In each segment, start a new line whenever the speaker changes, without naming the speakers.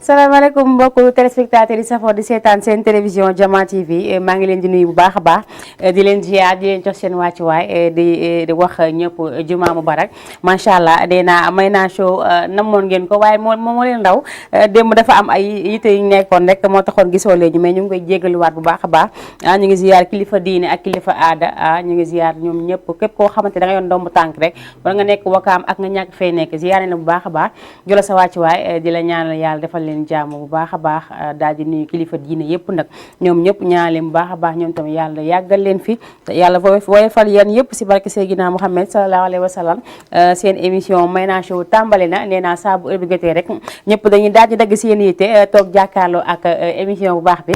salaamaaleykum mbokku téléspectateurs yi safoo di seetaan seen télévision Jama TV maa ngi leen di nuyu bu baax a baax di leen ziar di leen jox seen wàccuwaay di wax ñëpp juma mubarak macha allah dina may naa show namoon ngeen ko waaye moo leen raw démb dafa am ay yite yu nekkoon rek moo taxoon gisoo leen ñu mais ñu ngi koy jégaluwaat bu baax a baax ñu ngi ziar kilifa diine ak kilifa aada ñu ngi ziar ñoom ñëpp képp koo xamante da nga yoon domb tànk rek wala nga nekk wakaam ak nga ñàkk fay nekk ziar na bu baax a baax jola sa wàccuwaay di la ñaanal yàlla defal leen jàmm bu baax a baax daal di nuyu kilifa diine yëpp nag ñoom ñëpp ñaan leen bu baax a baax ñoom tamit yàlla yàggal leen fi yàlla woyofal yéen yëpp si barke Seydina Muhammad sallallahu alayhi wa sallam seen émission Mayna Show tàmbali na nee naa saa bu heure bi jotee rek ñëpp dañuy daal di dagg seen yitte toog jàkkaarloo ak émission bu baax bi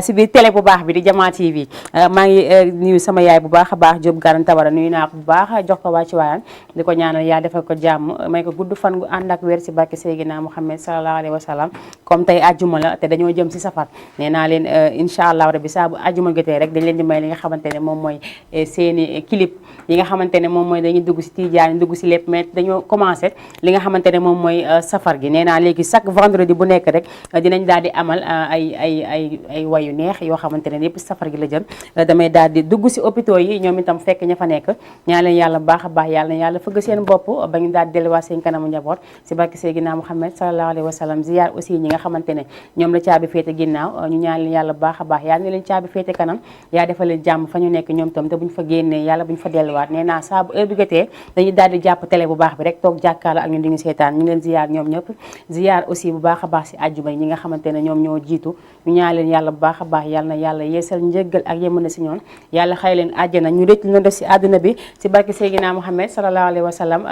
si biir télé bu baax bi di Jama TV maa ngi nuyu sama yaay bu baax a baax Diop Garan Tabara nuyu naa ko bu baax jox ko wàcc waayam di ko ñaanal yaa defal ko jàmm may ko gudd fan gu ànd ak wér si barke Seydina Muhammad sallallahu alayhi wa sallam comme tey àjjuma la te dañoo jëm si safar nee naa leen incha allah rabbi saa bu àjjuma jotee rek dañ leen di may li nga xamante ne moom mooy seeni clip yi nga xamante ne moom mooy dañuy dugg si tijaan dugg si lépp mais dañoo commencé li nga xamante ne moom mooy safar gi nee naa léegi chaque vendredi bu nekk rek dinañ daal di amal ay wayu neex yoo xamante ne yëpp safar gi la jëm damay daal di dugg si hôpitaux yi ñoom itam fekk ña fa nekk ñaan leen yàlla baax a baax yàlla na yàlla fëgg seen bopp ba ñu daal di delluwaat seen kanamu njaboot si barke Seydina Muhammad sallallahu alayhi wa sallam ziyaar aussi ñi nga xamante ne ñoom la caabi féete ginnaaw ñu ñaan leen yàlla baax a baax yàlla na leen caabi féete kanam yaa defal leen jàmm fa ñu nekk ñoom tam te buñ fa génnee yàlla buñ fa delluwaat nee naa saa bu heure bi jotee dañuy daal di jàpp télé bu baax bi rek toog jàkkaarloo ak ñun di ñu seetaan ñu leen ziyaar ñoom ñëpp ziyaar aussi bu baax a baax si àjjuma yi ñi nga xamante ne ñoom ñoo jiitu ñu ñaan leen yàlla bu baax a baax yàlla na yàlla yeesal njëggal ak yemane si ñoom yàlla xëy leen àjjana ñu rëcc ñu def si àdduna bi si barke Seydina Muhammad sallallahu alayhi wa sallam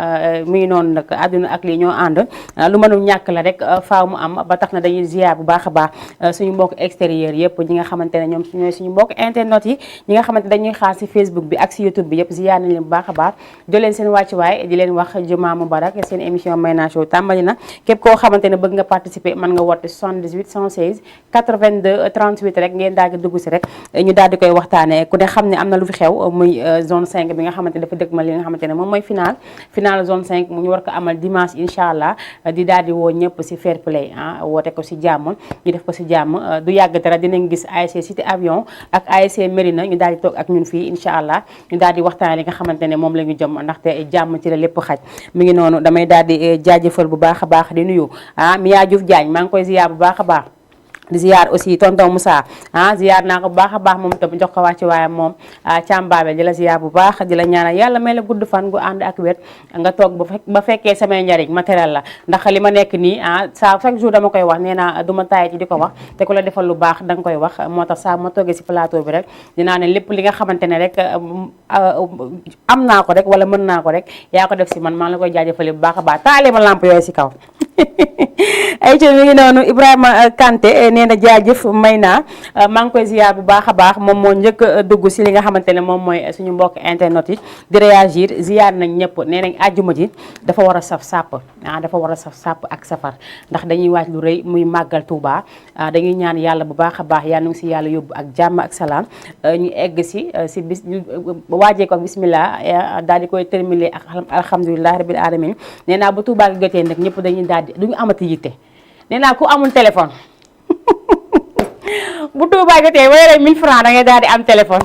mu ngi noonu nag àdduna ak lii ñoo ànd lu mënul ñàkk la rek faaw mu am ba tax na dañuy ziyaar bu baax a baax suñu mbokk extérieur yëpp ñi nga xamante ne ñoom ñooy suñu mbokk internet yi ñi nga xamante dañuy xaar si Facebook bi ak si YouTube bi yëpp ziyaar nañ leen bu baax a baax jox leen seen wàccuwaay di leen wax juma mubarak seen émission Mayna Show tàmbali na képp koo xamante ne bëgg nga participer mën nga woote 78 116 82 38 rek ngeen daal di dugg si rek ñu daal di koy waxtaanee ku ne xam ne am na lu fi xew muy zone 5 bi nga xamante ne dafa dëgg ma li nga xamante ne moom mooy final zone 5 mu ñu war ko amal dimanche incha allah di daal di woo ñëpp si fair play woote ko si jàmm ñu def ko si jàmm du yàgg dara dinañ gis ASC Cité Avion ak ASC Mérina ñu daal di toog ak ñun fii incha allah ñu daal di waxtaanee li nga xamante ne moom la ñu jëm ndaxte jàmm ci la lépp xaj mi ngi noonu damay daal di jaajëfal bu baax a baax di nuyu Mia Diouf Diagne maa ngi koy ziyaar bu baax a baax di ziyaar aussi tonton Moussa ziyaar naa ko bu baax a baax moom itam jox ko wàcc waaye moom càmbaabe di la ziyaar bu baax di la ñaanal yàlla may la gudd fan gu ànd ak wér nga toog ba fekkee samay njariñ matériel la ndax li ma nekk nii saa chaque jour dama koy wax nee naa du ma taay ci di ko wax te ku la defal lu baax da nga koy wax moo tax saa ma toogee si plateau bi rek dinaa ne lépp li nga xamante ne rek am naa ko rek wala mën naa ko rek yaa ko def si man maa la koy jaajëfale bu baax a baax taale ma lamp yooyu si kaw ay ci mi ngi noonu Ibrahima Kanté nee na jaajëf may naa maa ngi koy ziyaar bu baax a baax moom moo njëkk dugg si li nga xamante ne moom mooy suñu mbokk internet yi di réagir ziyaar nañ ñëpp nee nañ àjjuma ji dafa war a saf sàpp dafa war a saf sàpp ak safar ndax dañuy waaj lu rëy muy màggal Touba dañuy ñaan yàlla bu baax a baax yàlla na si yàlla yóbbu ak jàmm ak salaam ñu egg si bis ñu waajee ko ak bismillah daal di koy terminer ak alhamdulilah rabbil alamin nee naa bu Touba gi jotee nag ñëpp dañuy daal di duñu amati yitte nee naa ku amul téléphone bu Touba jotee wala 1000 francs da ngay daal di am téléphone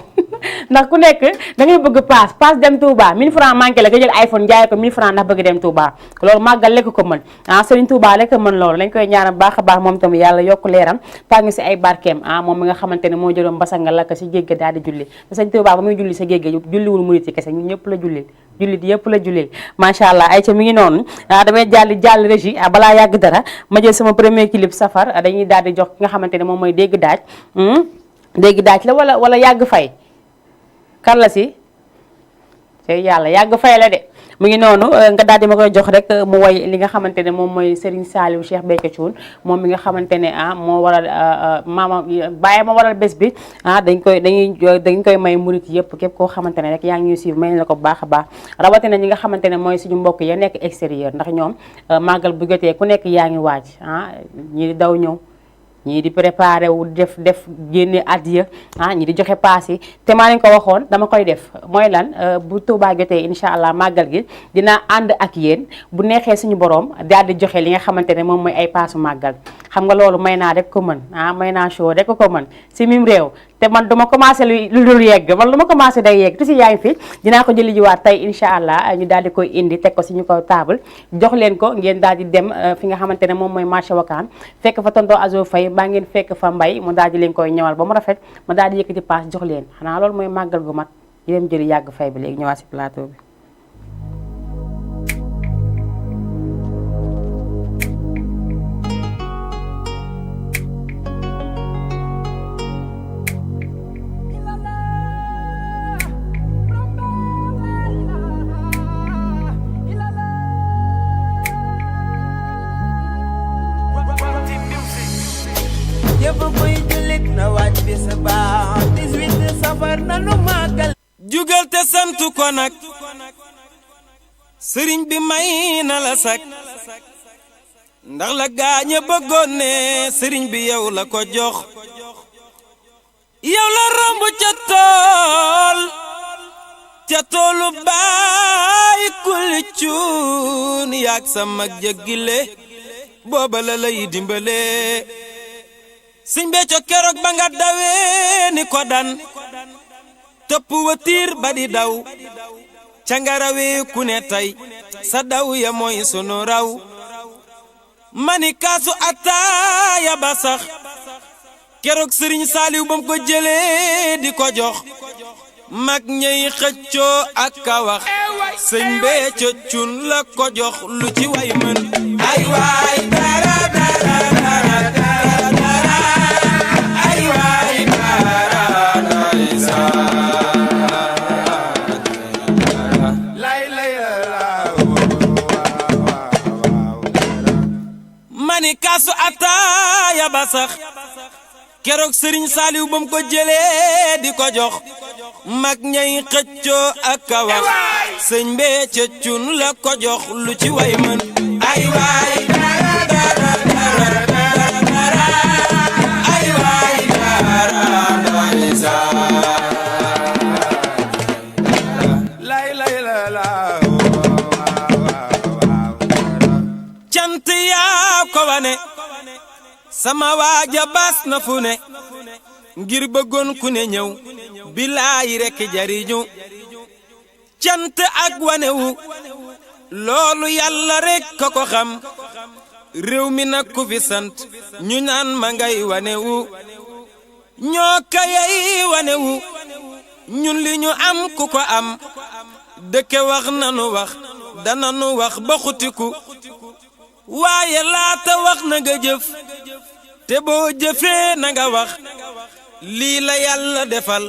ndax ku nekk da ngay bëgg paas dem Touba 1000 francs manqué la nga jël iPhone jaay ko 1000 francs ndax bëgg dem Touba loolu màggal lekk ko mën Serigne Touba lekk mën loolu lañ koy ñaanal baax a baax moom tamit yàlla yokk leeram tàng si ay barkeem moom mi nga xamante ne moo jëloon basanga lakk si géej ga daal di julli te Serigne Touba ba muy julli sa géej ga julliwul murit yi kese ñun ñëpp la jullil jullit yëpp la jullil macha allah ay ca mi ngi noonu damay jàll régie balaa yàgg dara ma jël sama premier clip safar dañuy daal di jox ki nga xamante ne moom mooy dégg daaj la wala yàgg fay kan la si te yàlla yàgg fay la de mu ngi noonu nga daal di ma koy jox rek mu woy li nga xamante ne moom mooy Serigne Saliou Cheikh Béthio Thioune moom mi nga xamante ne moo waral maama bàyyi ma waral bés bi dañ koy may murit yëpp képp koo xamante ne rek yaa ngi ñuy suivre may na la ko bu baax a baax rawatina ñi nga xamante ne mooy suñu mbokk ya nekk extérieur ndax ñoom màggal bu jotee ku nekk yaa ngi waaj ñi daw ñëw ñii di préparé wu def génne addiya ñi di joxe paas yi te maa leen ko waxoon dama koy def mooy lan bu Touba jotee incha allah màggal gi dinaa ànd ak yéen bu neexee suñu borom daal di joxe li nga xamante ne moom mooy ay paasu màggal xam nga loolu may naa rek ko mën may naa show rek ko mën si mim réew te man duma commencé lu dul yegg man lu ma commencé day yegg tu si yaa ngi fi dinaa ko jëli jiwaat tey incha allah ñu daal di koy indi teg ko si ñu ko table jox leen ko ngeen daal di dem fi nga xamante ne moom mooy marché Wakam fekk fa tonton Azo Faye mbaa ngeen fekk fa mbay mu daal di leen koy ñëwal ba mu rafet ma daal di yëkkati paas jox leen xanaa loolu mooy màggal gu mat di dem jëli yàgg fay bi léegi ñëwaat si plateau bi.
jugal te santu ko nag sëriñ bi may na la sak ndax la gaañe bëggoon ne sëriñ bi yow la ko jox yow la romb ca toolu baay kulli cuun yaak sa mag jëggile booba la lay dimbale sëñ Béthio keroog ba nga dawee ni ko dan topp watiir ba di daw ca nga rawee ku ne tey sa daw ya mooy sunu raw mani kaasu ataaya ba sax keroog sëriñ Saaliw bam ko jëlee di ko jox mag ñey xëccoo ak ka wax sëñ Béthio cun la ko jox lu ci way mën ay waay dara dara dara dara ay waay dara mani kaasu ataaya ba sax keroog sëriñ Saaliw bam ko jëlee di ko jox mag ñay xëccoo ak ka wax sëñ Béthio cun la ko jox lu ci way mën ay waay dara dara dara dara ay waay dara lay lay la cant yaa ko wane sama waaja bas na fu ne ngir bëggoon ku ne ñëw bilaay rekk jariñu cant ak wanewu loolu yàlla rekk ko xam réew mi nag ku fi sant ñu naan ma ngay wanewu ñoo kayay wanewu ñun li ñu am ku ko am dëkke wax nanu wax dananu wax ba xutiku waaye laata wax na nga jëf te boo jëfee na nga wax lii la yàlla defal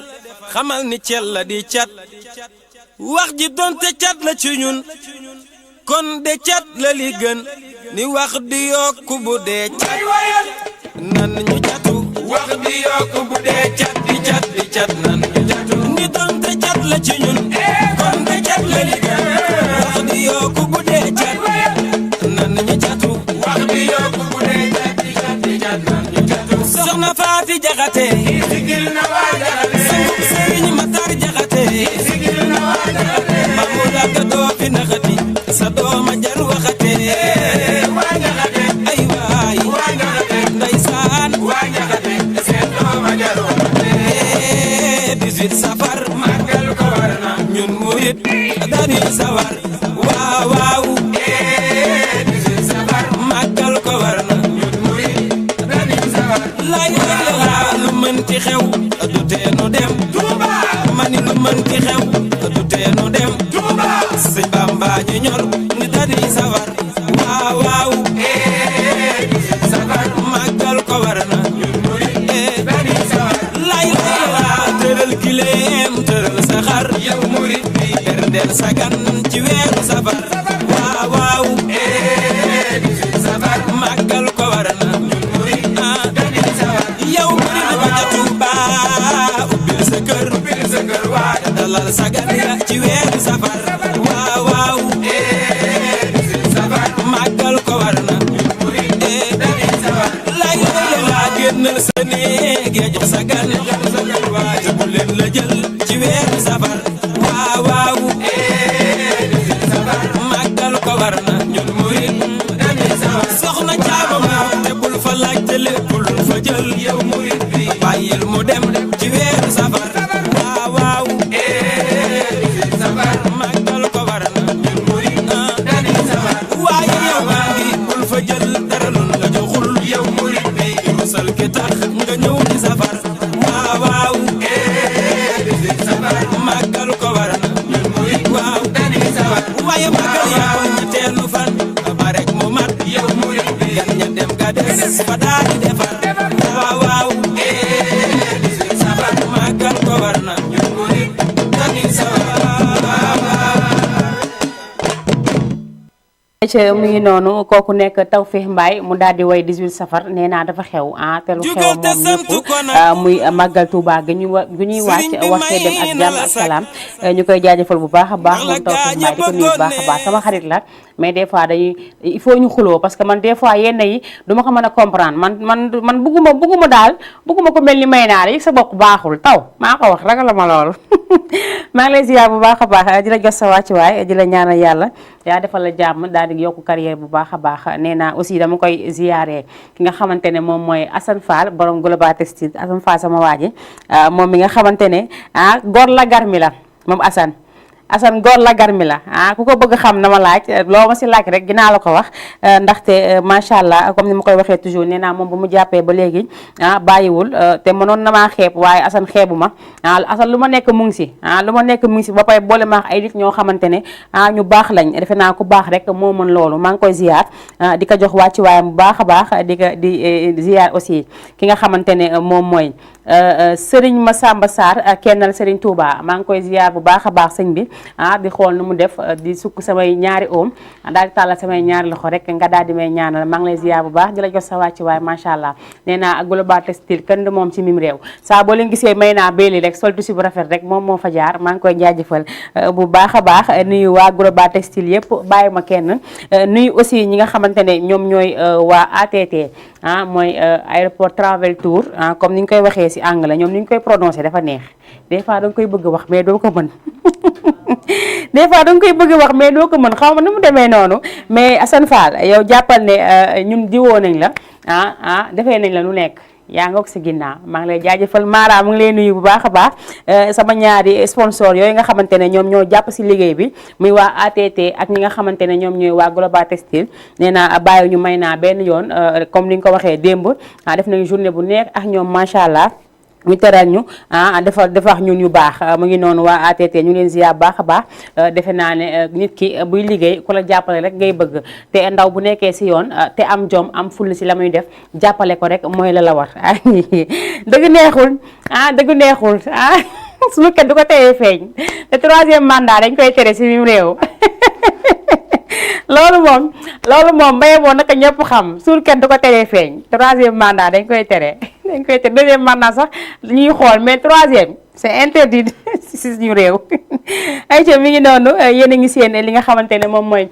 xamal ni cel la di cat wax ji donte cat la ci ñun kon de cat la li gën ni wax di yokku bu dee cat nan ñu catu wax di yokku bu dee cat di cat nan ñu catu ni donte cat la ci ñun kon de cat la li gën wax di yokku bu dee cat nan ñu catu wax di yokku bu dee cat di cat nan ñu catu soxna Faati Jaxate sigil na waa Jaxate Sëriñ Matar Jaxate sigil na waa Jaxate Mamuda ka doo fi naxati sa dooma jar waxate waa Jaxate ay waay waa Jaxate ndeysaan waa Jaxate seen dooma jar waxate 18 safar màggal ko war na ñun murit dañuy sawar waaw waaw 18 safar màggal ko war na ñun murit dañuy sawar lay lu mënti xew du tee nu dem Touba mani lu mënti xew du tee nu dem Touba sëñ Bamba ñu ñor ni dañuy sawar waaw waaw safar màggal ko war na ñun murit dañuy sawar lay tëral gileem tëral saxar yow murit bi berndeel sagan ci weeru safar waaw waaw safar màggal ko war na ñun murit dañuy sawar yow murit ba ca Touba ubbil sa kër waa dalal sagan ya ci weeru safar waaw waaw safar màggal ko war na ñun murit dañuy sawar lay sagan waaye bu leen la jël ci weeru safar waaw waaw màggal ko war na ñun murit soxna Caaba waaw te bul fa laaj te léppul fa jël yow murit bi bàyyil mu dem ci weeru safar waaw waaw màggal ko war na ñun murit waaye yow baa ngi bul fa jël dara lu la joxul yow murit bi rusal ki tax nga ñëw ci safar waaw waaw màggal ko war na ñun murit waaw waaye màggal yow ñetteelu fan ba rek mu mat yow murit bi gan ña dem ga des fa daal di defar waaw waaw màggal ko war na ñun murit
mu ngi noonu kooku nekk Tawfekh Mbaye mu daal di way 18 safar nee naa dafa xew te lu xew moom ñëpp muy màggal Touba gu ñuy wàcc waxee dem ak jàmm ak salaam ñu koy jaajëfal bu baax a baax moom Tawfekh Mbaye di ko nuyu bu baax a baax sama xarit la mais des fois dañuy il faut ñu xuloo parce que man des fois yenn yi duma ko mën a comprendre man bugguma daal bugguma ko mel ni may naa yëg sa bopp baaxul taw maa ko wax ragal ma loolu maa ngi lay ziar bu baax a baax di la jox sa wàccuwaay di la ñaanal yàlla yaa defal la jàmm daal di yokku carrière bu baax a baax nee naa aussi dama koy ziaree ki nga xamante ne moom mooy Assane Fall borom Global Textile Assane Fall sama waa ji moom mi nga xamante ne góor la garmi la moom Assane góor la garmi la ku ko bëgg xam na ma laaj loo ma si laaj rek dinaa la ko wax ndaxte macha allah comme ni ma koy waxee toujours nee naa moom bu mu jàppee ba léegi bàyyiwul te mënoon na maa xeeb waaye Assane xeebu ma Assane lu ma nekk mu ngi si ba pare boole ma ay nit ñoo xamante ne ñu baax lañ defe naa ku baax rek moo mën loolu maa ngi koy ziar di ko jox wàcc waayam bu baax a baax di ziar aussi ki nga xamante ne moom mooy Serigne Massamba Sarr kennal Serigne Touba maa ngi koy ziar bu baax a baax sëñ bi di xool nu mu def di sukk samay ñaari oom daal di tàllal samay ñaari loxo rek nga daal di may ñaanal maa ngi lay ziar bu baax di la jox sa wàcc waaye macha allah nee naa Global Textile kenn du moom ci mim réew saa boo leen gisee may naa béli rek sol tusi bu rafet rek moom moo fa jaar maa ngi koy jaajëfal bu baax a baax nuyu waa Global Textile yëpp bàyyi ma kenn nuyu aussi ñi nga xamante ne ñoom ñooy waa ATT mooy aéroport travel tour comme ni ñu koy waxee si anglais ñoom ni ñu koy prononcé dafa neex des fois da nga koy bëgg wax mais doo ko mën des fois da nga koy bëgg wax mais doo ko mën xaw ma nu mu demee noonu mais Assane Fall yow jàppal ne ñun diwoo nañ la defee nañ la lu nekk yaa nga ko si ginnaaw maa ngi lay jaajëfal Mara mu ngi lay nuyu bu baax a baax sama ñaari sponsor yooyu nga xamante ne ñoom ñoo jàpp si liggéey bi muy waa ATT ak ñi nga xamante ne ñoom ñooy waa Global Textile nee naa bàyyi ñu may naa benn yoon comme ni nga ko waxee démb def nañu journée bu nekk ak ñoom macha allah. ñu teral ñu defar ñun yu baax mu ngi noonu waa ATT ñu leen ziar baax a baax defe naa ne nit ki buy liggéey ku la jàppale rek ngay bëgg te ndaw bu nekkee si yoon te am jom am full si la muy def jàppale ko rek mooy la war dëgg neexul suñu kenn du ko teree feeñ te 3e mandat dañ koy tere si mim réew loolu moom mbaye moom naka ñëpp xam suur kenn du ko teree feeñ 3e mandat dañ koy tere 2e mandat sax ñuy xool mais 3e c'est interdit si suñu réew ayca mi ngi noonu yéen a ngi seen li nga xamante ne moom mooy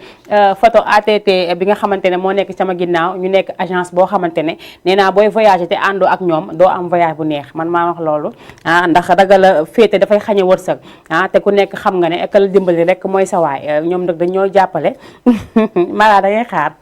photo ATT bi nga xamante ne moo nekk sama ginnaaw ñu nekk agence boo xamante ne nee naa booy voyager te àndoo ak ñoom doo am voyage bu neex man maa wax loolu ndax ragal a féete dafay xañe wërsëg te ku nekk xam nga ne ekal dimbali rek mooy sa waay ñoom nag dañoo jàppale mala da ngay xaar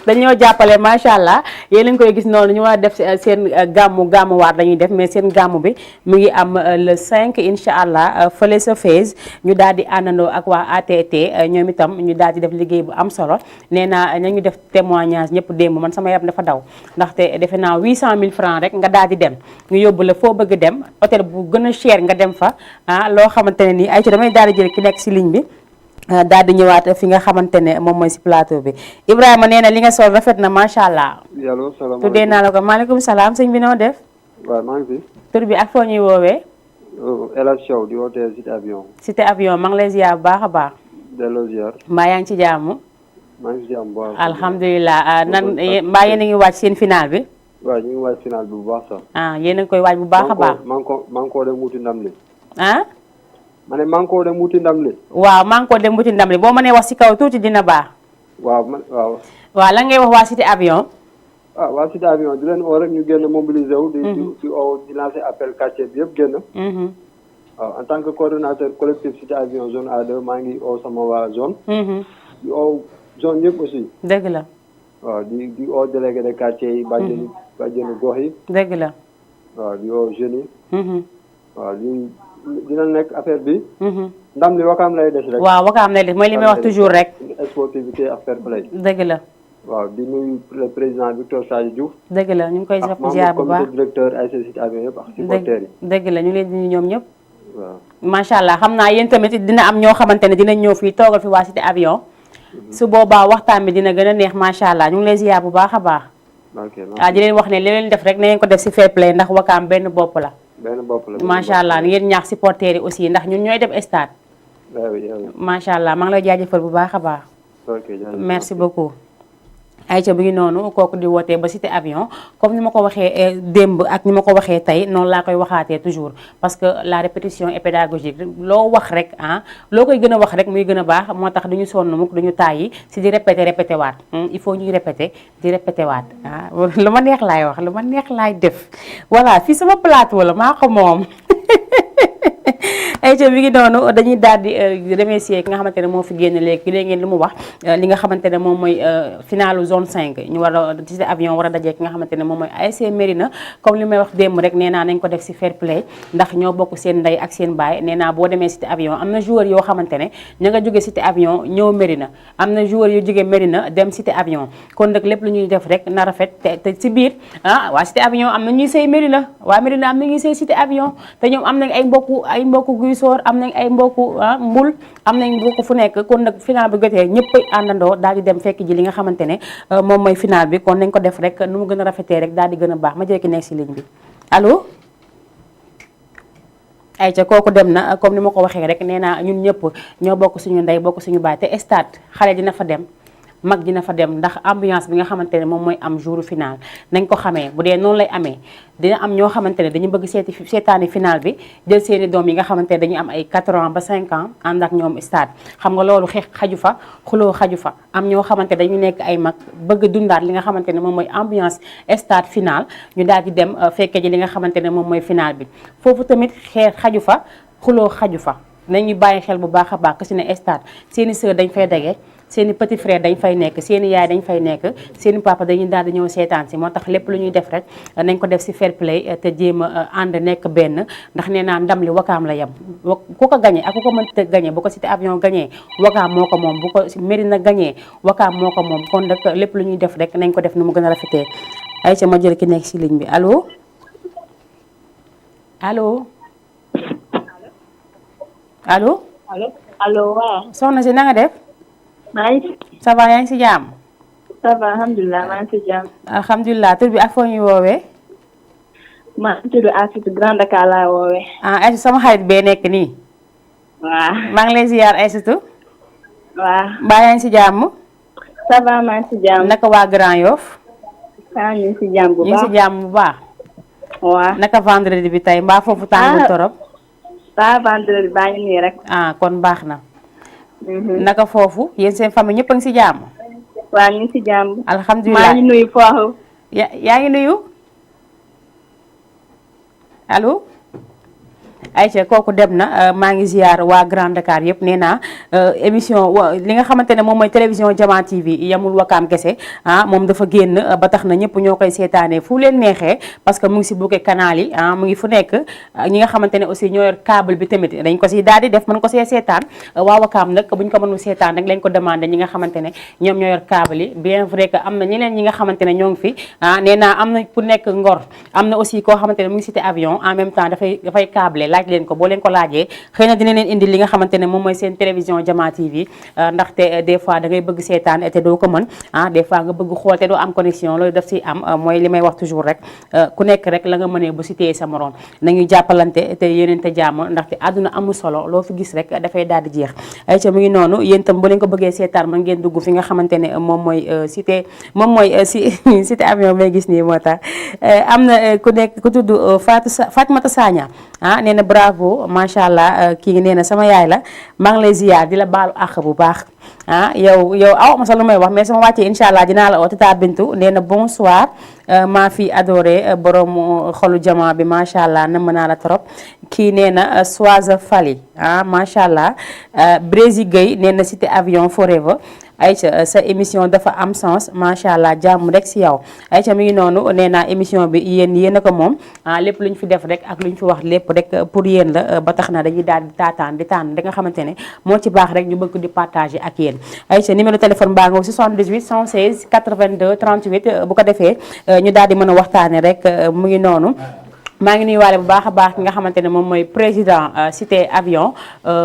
dañoo jàppale macha allah yéen a ngi koy gis noonu ñu war a def seen gàmmu waat dañuy def mais seen gàmmu bi mu ngi am le 5 incha allah fële sa phase ñu daal di àndandoo ak waa ATT ñoom itam ñu daal di def liggéey bu am solo nee naa nañu def témoignage ñëpp démb man sama yaram dafa daw ndaxte defe naa 800 000 francs rek nga daal di dem ñu yóbbu la foo bëgg dem hôtel bu gën a cher nga dem fa loo xamante ne nii ay ci damay daal di jël ki nekk si ligne bi daal di ñëwaat fi nga xamante ne moom mooy si plateau bi Ibrahima nee na li nga sol rafet na macha allah.
allo salaamaaleykum
tuddee naa la ko maaleykum salaam sëñ bi noo def.
waaw maa ngi fi.
tur bi ak foo ñuy woowee.
El Hadj Sow di wootee Cité Avion.
Cité Avion maa ngi lay ziar bu baax a baax.
delloo ziar.
mbaa yaa ngi ci jàmm.
maa ngi ci jàmm bu baax.
alhamdulilah mbaa yéen a ngi wàcc seen final bi.
waaw ñu ngi waaj final bi bu baax sax.
yéen a ngi koy waaj bu baax a baax.
maa ngi koo dem wuti ndam li.
ma
ne maa ngi koo dem wuti ndam li.
waaw maa ngi koo dem wuti ndam li boo mënee wax si kaw tuuti dina baax.
waaw waaw.
waaw lan ngay wax waa Cité Avion.
waa cité avion di leen oo rek ñu génn mobiliser wu. di lancer appel quartier bi yëpp génn. waaw en tant que coordonnateur collectif cité avion zone A2 maa ngi oo sama waa zone. di oo zone yëpp aussi.
dëgg la.
waaw di oo délégué de quartier yi. bàjjenu gox yi.
dëgg la.
waaw di oo jeunes yi. waaw dina nekk affaire bi. ndam li wakaam lay des rek.
waaw wakaam lay des mooy li may wax toujours rek.
sportivité ak fair play.
dëgg la.
waaw di nuyu le président Victor Sadio Diouf.
dëgg la ñu ngi koy
ak
ziar bu baax
comité directeur ASC Cité Avion yëpp ak supporters yi.
dëgg la ñu leen di nuyu ñoom ñëpp.
waaw
macha allah xam naa yéen tamit dina am ñoo xamante ne dinañ ñëw fii toogal fi waa Cité Avion. su boobaa waxtaan bi dina gën a neex macha allah ñu ngi lay ziar bu baax a baax.
ok
di leen wax ne li leen def rek na ngeen ko def si fair play ndax wakaam benn bopp la.
benn bopp la
macha allah ngeen ñaax supporters yi aussi ndax ñun ñooy dem stade. macha allah maa ngi lay jaajëfal bu baax a baax. merci beaucoup. Aïcha bi ngi noonu kooku di wootee ba Cité Avion comme ni ma ko waxee démb ak ni ma ko waxee tey noonu laa koy waxaatee toujours parce que la répétition est pédagogique loo wax rek loo koy gën a wax rek muy gën a baax moo tax duñu sonn mukk duñu tàyyi si di répété waat il faut ñuy répété di répété waat lu ma neex laay wax lu ma neex laay def voilà fii sama plateau la maa ko moom. Aïcha bi ngi noonu dañuy daal di remercier ki nga xamante ne moo fi génn léegi ngeen li mu wax li nga xamante ne moom mooy finalu zone 5 ñu war a Cité Avion war a dajee ki nga xamante ne moom mooy ASC Mérina comme li may wax démb rek nee naa nañ ko def si fair play ndax ñoo bokk seen ndey ak seen baay nee naa boo demee Cité Avion am na joueur yoo xamante ne ña nga jóge Cité Avion ñëw Mérina am na joueur yu jóge Mérina dem Cité Avion kon nag lépp lu ñuy def rek na rafet te si biir waa Cité Avion am na ñuy sëy Mérina waa Mérina am na ñuy sëy Cité Avion te ñoom am nañ ay mbokku guy soor am nañ ay mbokku mbul am nañ mbokku fu nekk kon nag final bi jotee ñëpp àndandoo daal di dem fekk ji li nga xamante ne moom mooy final bi kon nañ ko def rek nu mu gën a rafetee rek daal di gën a baax ma jël ki nekk si ligne bi allo. Aïcha kooku dem na comme ni ma ko waxee rek nee naa ñun ñëpp ñoo bokk suñu ndey bokk suñu baay te stade xale dina fa dem. mag dina fa dem ndax ambiance bi nga xamante ne moom mooy am jour final nañ ko xamee bu dee noonu lay amee dina am ñoo xamante ne dañu bëgg seetaani final bi jël seeni doom yi nga xamante ne dañu am ay 4 ans ba 5 ans ànd ak ñoom stade xam nga loolu xeex xaju fa xuloo xaju fa am ñoo xamante dañu nekk ay mag bëgg dundaat li nga xamante ne moom mooy ambiance stade final ñu daal di dem fekke ji li nga xamante ne moom mooy final bi foofu tamit xeex xaju fa xuloo xaju fa nañu bàyyi xel bu baax a baax que si ne stade seeni sœur dañ fay dage seeni petit frère dañ fay nekk seeni yaay dañ fay nekk seeni papa dañuy daal di ñëw seetaan si moo tax lépp lu ñuy def rek nañ ko def si fair play te jéem a ànd nekk benn ndax nee naa ndam li wakaam la yem ku ko gañee ak ku ko mënta gañee bu ko Cité Avion gañee wakaam moo ko moom bu ko Mérina gañee wakaam moo ko moom kon nag lépp lu ñuy def rek nañ ko def nu mu gën a rafetee Aïcha ma jël ki nekk si ligne bi allo allo allo
allo waaw.
soxna si na nga def.
maa ngi.
ça va yaa ngi si jàmm.
ça va alhamdulilah maa ngi si jàmm.
alhamdulilah tur bi ak foo ñuy woowee.
maa ngi tudd Aïssatou Grand Dakar laa woowee.
Aïssatou sama xarit bee nekk nii.
waaw.
maa ngi lay ziar Aïssatou.
waaw.
mbaa yaa ngi si jàmm.
ça va maa ngi si jàmm.
naka waa Grand Yoff.
ah ñu ngi si jàmm bu baax
ñu ngi si jàmm bu baax.
waaw.
naka vendredi bi tey mbaa foofu tàngul torop.
vendredi baa ngi nii rek.
kon baax na. naka foofu yéen seen famille ñëpp a ngi si jàmm.
waaw ñu ngi si jàmm.
alhamdulilah
maa ngi nuyu foofu.
yaa ngi nuyu allo. Aïcha kooku dem na maa ngi ziar waa Grand Dakar yëpp nee naa émission li nga xamante ne moom mooy télévision Jama TV yamul wakaam kese moom dafa génn ba tax na ñëpp ñoo koy seetaanee fu leen neexee parce que mu ngi si bouquet canal yi mu ngi fu nekk ñi nga xamante ne aussi ñoo yor câble bi tamit dañ ko si daal di def mën ko see seetaan waa wakaam nag buñ ko mënul seetaan rek lañ ko demandé ñi nga xamante ne ñoom ñoo yor câble yi bien vrai que am na ñeneen ñi nga xamante ne ñoo ngi fi nee naa am na ku nekk Ngor am na aussi koo xamante ne mu ngi Cité Avion en même temps dafay câble laaj leen ko boo leen ko laajee xëy na dina leen indi li nga xamante ne moom mooy seen télévision Jama TV ndaxte des fois da ngay bëgg seetaan te doo ko mën des fois nga bëgg xool te doo am connexion loolu daf siy am mooy li may wax toujours rek ku nekk rek la nga mënee bu si téye sa morom nañu jàppalante te yéneen te jàmm ndaxte àdduna amul solo loo fi gis rek dafay daal di jeex Aïcha mu ngi noonu yéen itam bu leen ko bëggee seetaan mën ngeen dugg fi nga xamante ne moom mooy Cité Avion may gis nii moo tax am na ku nekk ku tudd Fatmata Sagna nee na bravo macha allah kii ngi nee na sama yaay la maa ngi lay ziar di la baalu àq bu baax yow aw ma sax lu may wax mais sama wàccee incha allah dinaa la oo Tata Bintu nee na bonsoir maa fi adoré borom xolu jamaa bi macha allah nam naa la trop kii nee na Soise Fally macha allah Brésil Gueye nee na cité avion forever Aïcha sa émission dafa am sens macha allah jàmm rek si yow Aïcha mi ngi noonu nee naa émission bi yéen a ko moom lépp lu ñu fi def rek ak lu ñu fi wax lépp rek pour yéen la ba tax na dañuy daal di taataan di tànn da nga xamante ne moo ci baax rek ñu bëgg di partager ak yéen Aïcha numéro téléphone baa nga 78 116 82 38 bu ko defee ñu daal di mën a waxtaane rek mu ngi noonu. maa ngi nuyuwaale bu baax a baax ki nga xamante ne moom mooy président cité avion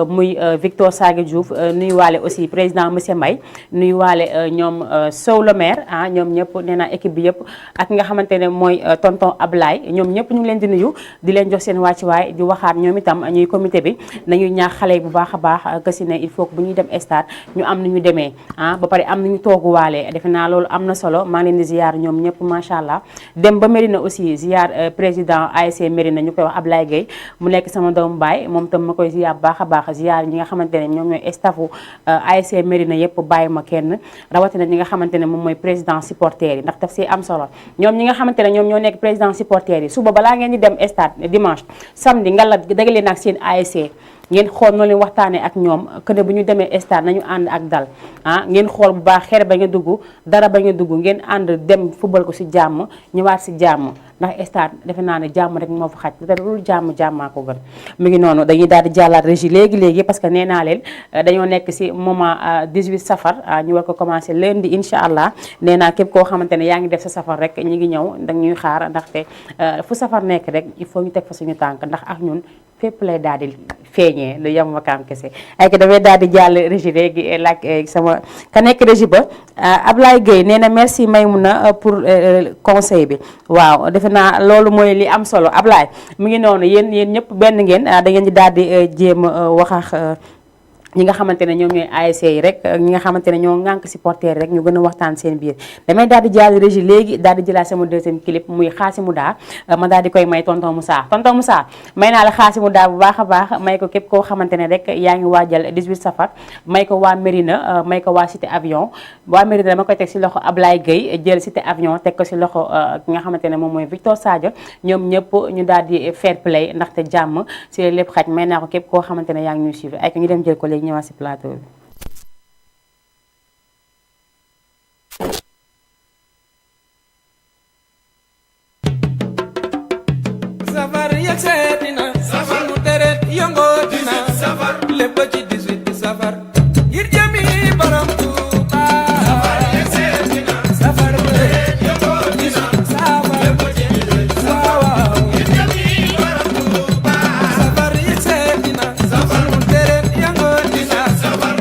muy Victor Sague Diouf nuyuwaale aussi président monsieur Mbaye nuyuwaale ñoom Sow le maire ñoom ñëpp nee naa équipe bi yëpp ak nga xamante ne mooy tonton Ablaye ñoom ñëpp ñu ngi leen di nuyu di leen jox seen wàccuwaay di waxaat ñoom itam ñuy comité bi nañuy ñaax xale yi bu baax a baax que si ne il faut que bu ñuy dem stade ñu am nu ñu demee ba pare am nu ñu tooguwaale defe naa loolu am na solo maa ngi leen di ziar ñoom ñëpp macha allah dem ba Mérina aussi ziar président ASC Mérina ñu koy wax Ablaye Gueye mu nekk sama doomu baay moom tam ma koy ziar baax a baax ziar ñi nga xamante ne ñoom ñooy staffu ASC Mérina yëpp bàyyi ma kenn rawatina ñi nga xamante ne moom mooy président supporters yi ndax daf si am solo ñoom ñi nga xamante ne ñoom ñoo nekk président supporters yi suba balaa ngeen di dem stade dimanche samedi nga la dagale nag seen ASC ngeen xool noonu leen waxtaanee ak ñoom que ne bu ñu demee stade nañu ànd ak dal ngeen xool bu baax xere ba nga dugg dara ba nga dugg ngeen ànd dem football ko si jàmm ñëwaat si jàmm ndax stade defe naa ne jàmm rek moo fa xaj te loolu jàmmaa ko gën mu ngi noonu dañuy daal di jàllaat régie léegi parce que nee naa leen dañoo nekk si moment 18 safar ñu war ko commencé lundi incha allah nee naa képp koo xamante ne yaa ngi def sa safar rek ñi ngi ñëw dañuy xaar ndaxte fu safar nekk rek il faut ñu teg fa suñu tànk ndax ak ñun fépp lay daal di feeñee lu yem makaam kese ay ko dafay daal di jàll régie léegi laaj sama ka nekk régie ba Ablaye Gueye nee na merci Maymouna pour conseil bi waaw defe naa loolu mooy li am solo Ablaye mu ngi noonu yéen ñëpp benn ngeen da ngeen di daal di jéem wax ak ñi nga xamante ne ñoom ñooy ASC yi rek ñi nga xamante ne ñoo ŋànk supporter rek ñu gën a waxtaan seen biir damay daal di jàll régie léegi daal di jëlaat sama deuxième clip muy Xaasimu Daa ma daal di koy may tonton Moussa may naa la Xaasimu Daa bu baax a baax may ko képp koo xamante ne rek yaa ngi waajal 18 safar may ko waa Mérina may ko waa cité avion waa Mérina dama koy teg si loxo Ablaye Gueye jël cité avion teg ko si loxo ki nga xamante ne moom mooy Victor Sadio ñoom ñëpp ñu daal di fair play ndaxte jàmm si lépp xaj may naa ko képp koo xamante ne yaa ngi ñuy suivre ay ko ñu dem jël ko léegi ñëwaat si plateau bi.
safar yegg seetina safar mu deret yëngoo dina safar lépp ci 18 safar ngir jëmi borom Tuuba safar yegg seetina safar mu deret yëngoo dina safar lépp ci 18 safar ngir jëmi borom Tuuba safar yegg seetina safar mu deret yëngoo dina safar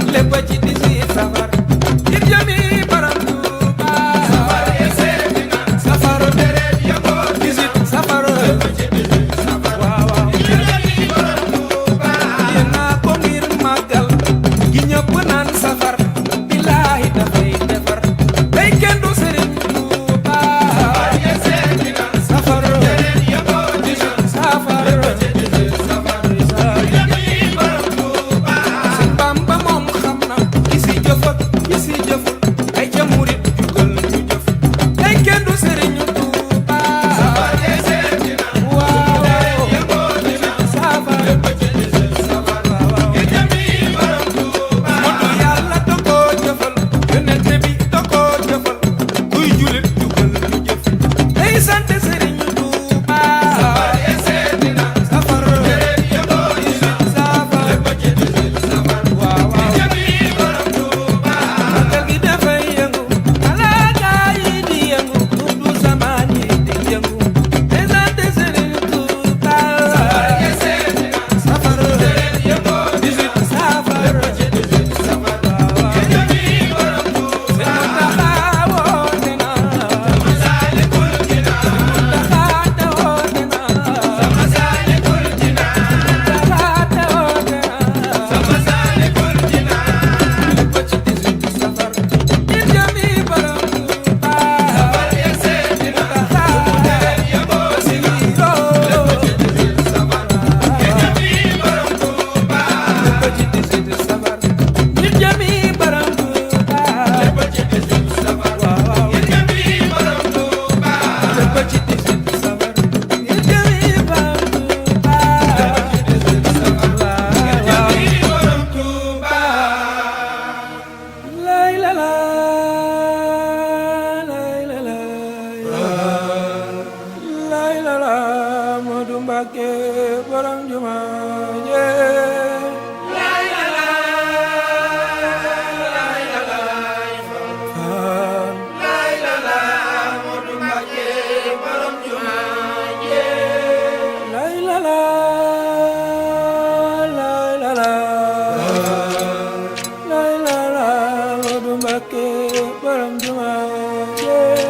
borom juma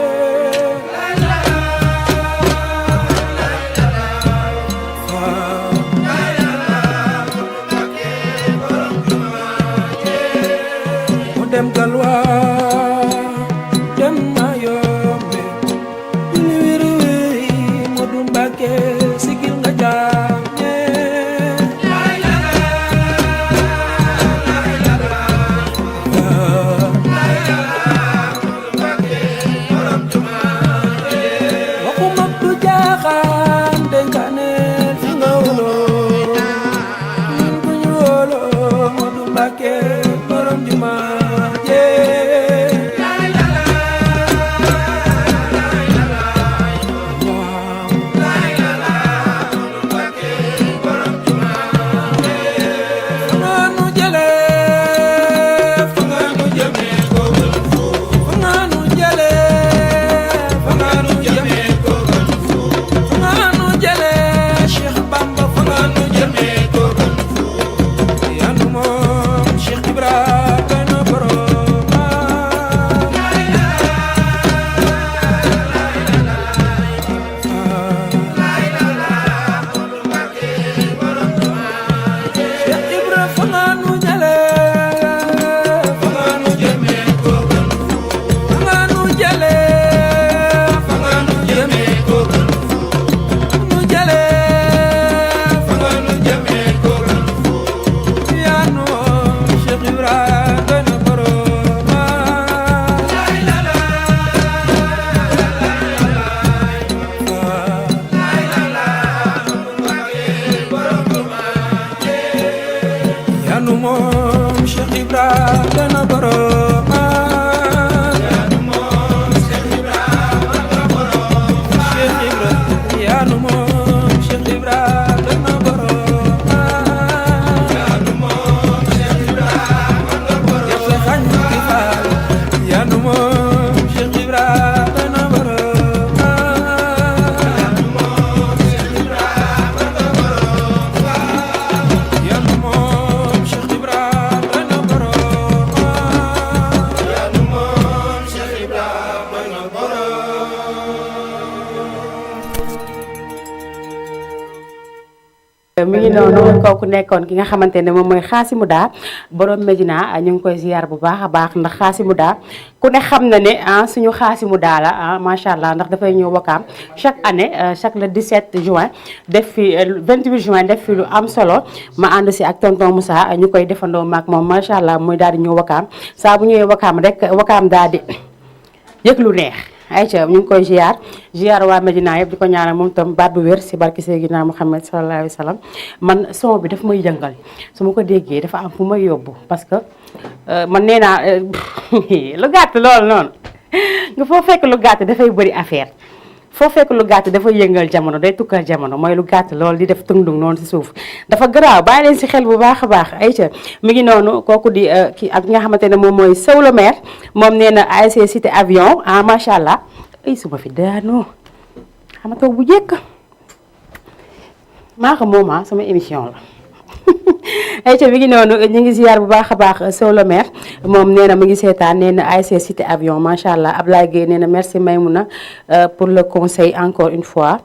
mu dem galwa dem Mayombe li wiri wiri Modou Mbacké sigil nga jaam
mi ngi noonu kooku nekkoon ki nga xamante ne moom mooy Khassimou Da borom Medina ñu ngi koy ziar bu baax a baax ndax Khassimou Da ku ne xam na ne suñu Khassimou Da la macha allah ndax dafay ñëw Wakaam chaque année chaque le 17 juin def fi 28 juin def fi lu am solo ma ànd si ak tonton Moussa ñu koy defandoo maak moom macha allah muy daal di ñëw Wakaam saa bu ñëwee Wakaam rek Wakaam daal di yëg lu neex. ayca ñu ngi koy ziar waa Medina yëpp di ko ñaanal moom tam baat bu wér si barki Seydina Muhammad sallallahu alayhi wa sallam man son bi daf may yëngal su ma ko déggee dafa am fu may yóbbu parce que man nee naa lu gàtt loolu noonu nga foo fekk lu gàtt dafay bëri affaire foo fekk lu gàtt dafay yëngal jamono day tukkal jamono mooy lu gàtt loolu di def tëng-dung noonu si suuf dafa garaaw bàyyi leen si xel bu baax a baax ayca mi ngi noonu kooku di ki ak nga xamante ne moom mooy Sow le maire moom nee na ASC Cité Avion macha allah ay suma fi daanoo xama toog bu jekk maa ko moom sama émission la ayca mi ngi noonu ñu ngi ziar bu baax a baax Sow le maire moom nee na mu ngi seetaan nee na ASC Cité Avion macha allah Ablaye Gueye nee na merci Maymouna pour le conseil encore une fois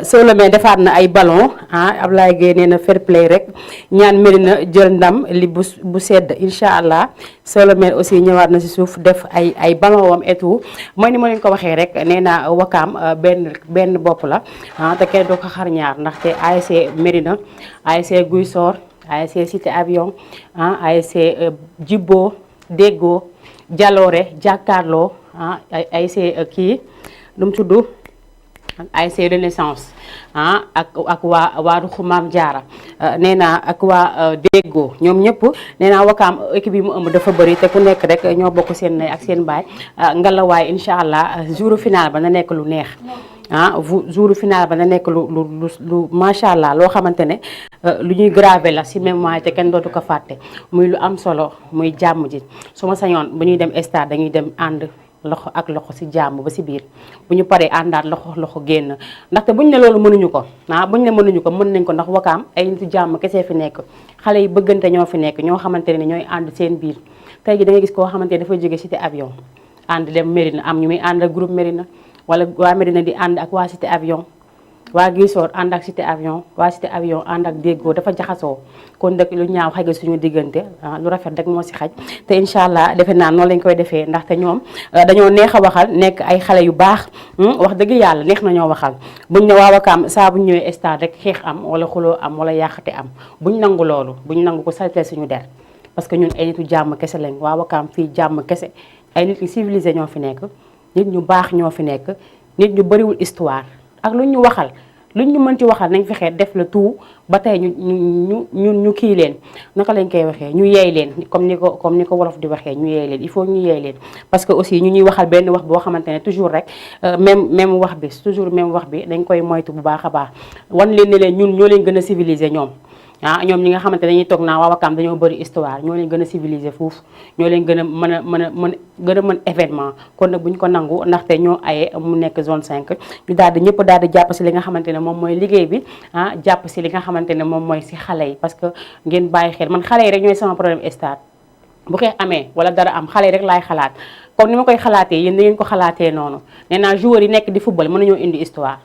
Sow le maire defaat na ay ballon Ablaye Gueye nee na fair play rek ñaan Medina jël ndam li bu sedd incha allah Sow le maire aussi ñëwaat na si suuf def ay ballon wam et tout mooy ni ma leen ko waxee rek nee na Wakaam benn bopp la te kenn doo ko xar ñaar ndaxte ASC Medina ASC Guy Sor ASC Cité Avion ASC Jibbo Déggo Jaloore Jàkkaarloo ASC kii lu mu tudd ASC Renaissance ak waa Ruxu Maam Jaara nee naa ak waa Déggo ñoom ñëpp nee naa Wakaam équipe yi mu ëmb dafa bëri te ku nekk rek ñoo bokk seen ndey ak seen baay ngalawaay incha allah jour final ba na nekk lu neex jour final ba na nekk lu macha allah loo xamante ne lu ñuy gravé la si mémoire te kenn dootu ko fàtte muy lu am solo muy jàmm ji su ma sañoon bu ñuy dem stade dañuy dem ànd loxo ak loxo si jàmm ba si biir bu ñu paree àndaat loxo génn ndaxte buñ ne loolu mënuñu ko buñ ne mënuñu ko mën nañ ko ndax Wakaam ay nitu jàmm kese fi nekk xale yi bëggante ñoo fi nekk ñoo xamante ne ñooy ànd seen biir tey ji da ngay gis koo xamante ne dafa jóge Cité Avion ànd dem Mérina am ñu muy ànd ak groupe Mérina wala waa Mérina di ànd ak waa Cité Avion waa Gisoor ànd ak Cité Avion waa Cité Avion ànd ak déggoo dafa jaxasoo kon nag lu ñaaw xajal suñu diggante lu rafet rek moo si xaj te incha allah defe naa noonu lañ koy defee ndaxte ñoom dañoo neex a waxal nekk ay xale yu baax wax dëgg yàlla neex na ñoo waxal buñ ne waa Wakaam saa bu ñëwee stade rek xeex am wala xuloo am wala yàqate am buñ nangu loolu buñ nangu ko saltel suñu der parce que ñun ay nitu jàmm kese lañ waa Wakaam fii jàmm kese ay nit yu civilisé ñoo fi nekk nit ñu baax ñoo fi nekk nit ñu bëriwul histoire ak luñ ñu waxal luñ ñu mën ci waxal nañ fexee def le tout ba tey ñu kii leen naka lañ koy waxee ñu yeey leen comme ni ko wolof di waxee ñu yeey leen il faut ñu yeey leen parce que aussi ñu ñuy waxal benn wax boo xamante ne toujours rek même wax bi toujours même wax bi dañ koy moytu bu baax a baax wan leen ne leen ñun ñoo leen gën a civilisé ñoom ñoom ñi nga xamante dañuy toog naa waa Wakaam dañoo bëri histoire ñoo leen gën a civilisé foofu ñoo leen gën a mën événement kon nag bu ñu ko nangu ndaxte ñoo aye mu nekk zone 5 ñu daal di ñëpp daal di jàpp si li nga xamante ne moom mooy liggéey bi jàpp si li nga xamante ne moom mooy si xale yi parce que ngeen bàyyi xel man xale yi rek ñooy sama problème stade bu xeex amee wala dara am xale yi rek laay xalaat comme ni ma koy xalaatee yéen da ngeen ko xalaatee noonu nee naa joueurs yi nekk di football mën nañoo indi histoire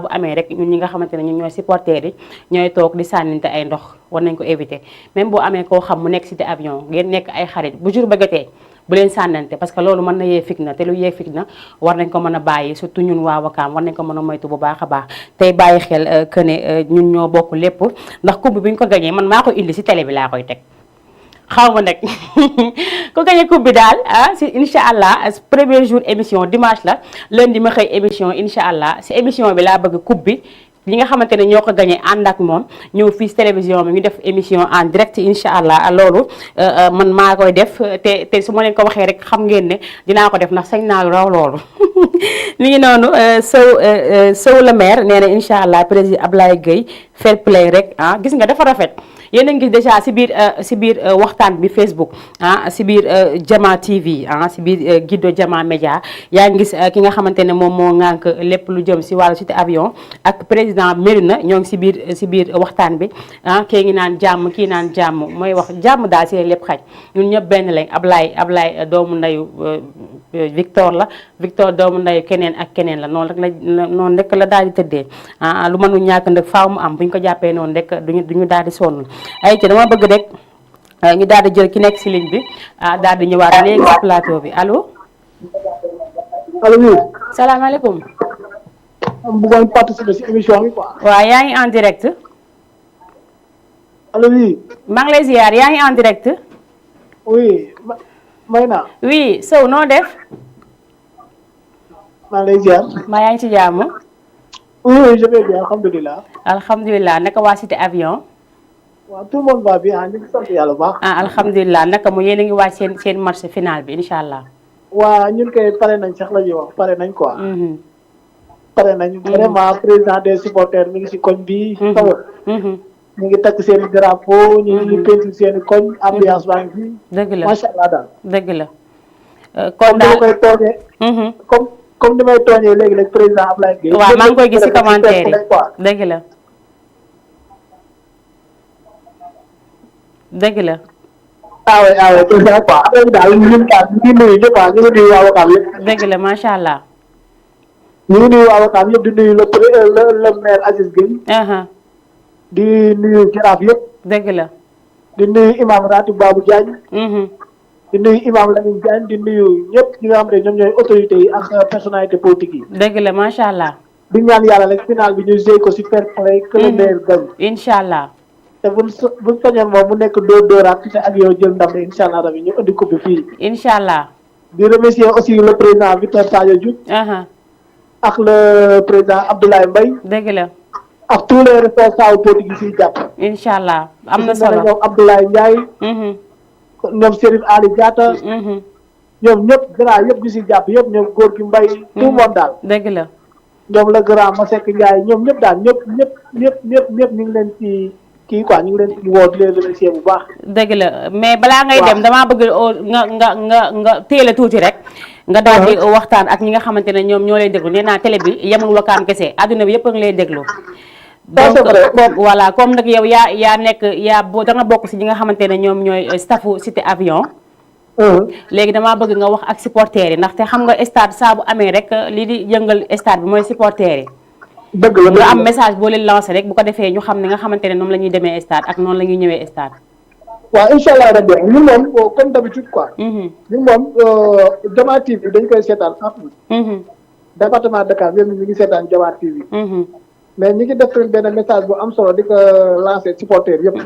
bu amee rek ñun ñi nga xamante ne ñun ñooy supporters yi ñooy toog di sànninte ay ndox war nañ ko éviter même boo amee koo xam mu nekk Cité Avion ngeen nekk ay xarit bu jour bëggatee bu leen sànnante parce que loolu mën na yee fitna te lu yee fitna war nañ ko mën a bàyyi surtout ñun waa Wakaam war nañ ko mën a moytu bu baax a baax tey bàyyi xel que ne ñun ñoo bokk lépp ndax coupe bi ñu ko gañee man maa ko indi si télé bi laa koy teg xaw ma nag ku gañe coupe bi daal si incha allah premier jour émission dimanche la lundi ma xëy émission incha allah si émission bi laa bëgg coupe bi ñi nga xamante ne ñoo ko gañe ànd ak moom ñëw fii si télévision bi ñu def émission en direct incha allah loolu man maa koy def te su ma leen ko waxee rek xam ngeen ne dinaa ko def ndax sañ naa lu raw loolu mi ngi noonu Sow le maire nee na incha allah président Ablaye Gueye fair play rek gis nga dafa rafet yéen a ngi gis déjà si biir waxtaan bi Facebook si biir Jama TV si biir Guido Jama Média yaa ngi gis ki nga xamante ne moom moo ŋànk lépp lu jëm si wàllu Cité Avion ak président Mérina ñoo ngi si biir waxtaan bi kii ngi naan jàmm kii naan jàmm mooy wax jàmm daal si lépp xaj ñun ñëpp benn lañ Ablaye doomu ndeyu Victor la Victor doomu ndeyu keneen ak keneen la noonu rek la daal di tëddee lu mënu ñàkk nag faaw mu am bu ñu ko jàppee noonu rek duñu daal di sonn ay ci dama bëgg rek ñu daal di jël ki nekk si ligne bi daal di ñëwaat léegi si plateau bi allo.
allo oui.
salaamaaleykum.
bëggoon participer si émission bi quoi.
waaw yaa ngi en direct.
allo oui.
maa ngi lay ziar yaa ngi en direct.
oui may naa.
oui Sow noo def.
maa ngi lay ziar.
maa yaa ngi ci jàmm.
oui je vais bien alhamdulilah.
alhamdulilah naka waa Cité Avion.
waaw tout le monde va bien ñu ngi sant yàlla bu baax.
alhamdulilah naka mu yéen a ngi waaj seen match final bi incha allah.
waa ñun kay pare nañ sax la ñuy wax pare nañ quoi. pare nañ vraiment président des supporters mi ngi si koñ bi. ñu ngi takk seen i drapeau ñu ngi peinture seen i koñ ambiance baa ngi fi.
dëgg la
macha allah daal.
dëgg la.
kon daal koy tooñee. comme ni may tooñee léegi rek président Ablaye Gueye.
waaw maa ngi koy gis si commentaire yi dëgg la. dëgg la.
waaw président quoi affaire bi daal ñun daal ñu ngi nuyu ñëpp ñu ngi nuyu waa Wakaam yëpp.
dëgg la macha allah.
ñu ngi nuyu waa Wakaam yëpp di nuyu le maire Aziz Gueye. di nuyu jaraaf yëpp.
dëgg la.
di nuyu imam Ratib Babou Diagne. di nuyu imam Lamine Diagne di nuyu ñëpp ñi nga xam ne ñoom ñooy autorités yi ak personnalité politique yi.
dëgg la macha allah.
di ñaan yàlla rek final bi ñu joué ko si fair play que le meilleur gagne.
incha allah.
te buñ sañoon moom mu nekk dóoraat te ak yow jël ndam ne incha allah rabi ñu indi coupe bi fii.
incha allah.
di remercier aussi le président Victor Sadio Diouf. ak le président Abdoulaye Mbaye.
dëgg la.
ak tous les responsables politiques yi siy jàpp.
incha allah am na solo
ñoom Abdoulaye Ndiaye. ñoom Serif Ali Diatta. ñoom ñëpp grand yëpp ñu siy jàpp yëpp ñoom góor gi Mbaye. tout le monde daal.
dëgg la.
ñoom la grand Masek Ndiaye ñoom ñëpp daal ñëpp ñu ngi leen ci kii quoi ñu ngi leen ci woo di leen remercier bu baax.
dëgg la mais balaa ngay dem damaa bëgg nga téye la tuuti rek. nga daal di waxtaan ak ñi nga xamante ne ñoom ñoo lay déglu nee naa télé bi yemul Wakaam kese adduna bi yëpp a ngi lay déglu. donc voilà comme nag yow yaa nekk da nga bokk si ñi nga xamante ne ñoom ñooy staffu Cité Avion. léegi damaa bëgg nga wax ak supporters yi ndaxte xam nga stade saa bu amee rek lii di yëngal stade bi mooy supporters yi.
dëgg la
nga am message boo leen lancé rek bu ko defee ñu xam ne nga xamante ne noonu la ñuy demee stade ak noonu la ñuy ñëwee stade.
waaw incha allah rabbi ñun moom comme d'habitude quoi. ñun moom Jama TV dañ koy seetaan partout. département Dakar yëpp ñu ngi seetaan Jama TV. mais ñu ngi def tamit benn message bu am solo di ko lancer supporters yëpp.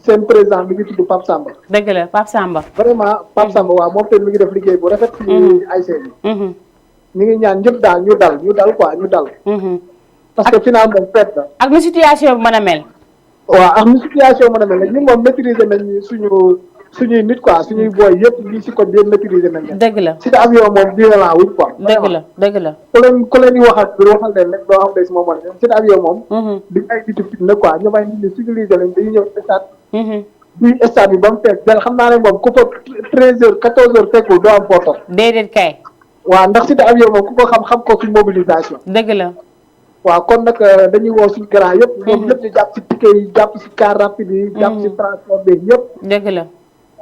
seen président mi ngi tudd Pape Samba.
dëgg la Pape Samba.
vraiment Pape Samba waaw moom tamit mi ngi def liggéey bu rafet. ci ASC bi. ñu ngi ñaan ñëpp daal ñu dal quoi ñu dal. parce que final moom fête la.
ak nu situation bi mën a mel.
waaw ak nu situation mën a mel nag ñun moom maîtriser nañ suñuy nit quoi suñuy booy yëpp ñi si ko yëpp maîtriser nañ leen.
dëgg la
si avion moom violent wuñ quoi.
dëgg la.
ku leen di waxal leen rek doo xam ne si moom moo ne si avion moom. duñ ay nit fitna quoi ñu may nit ñi civilisé lañ dañuy ñëw stade. duy stade bi ba mu fees del xam naa ne moom ku fa 13h 14h fekkul doo am photo.
déedéet kay.
waaw ndax si avion moom ku ko xam ko suñ mobilisation.
dëgg la.
waaw kon nag dañuy woo suñu grand yëpp. ñoom ñëpp ñu jàpp si ticket yi jàpp si car rapide yi. jàpp si transport bi yëpp.
dëgg la.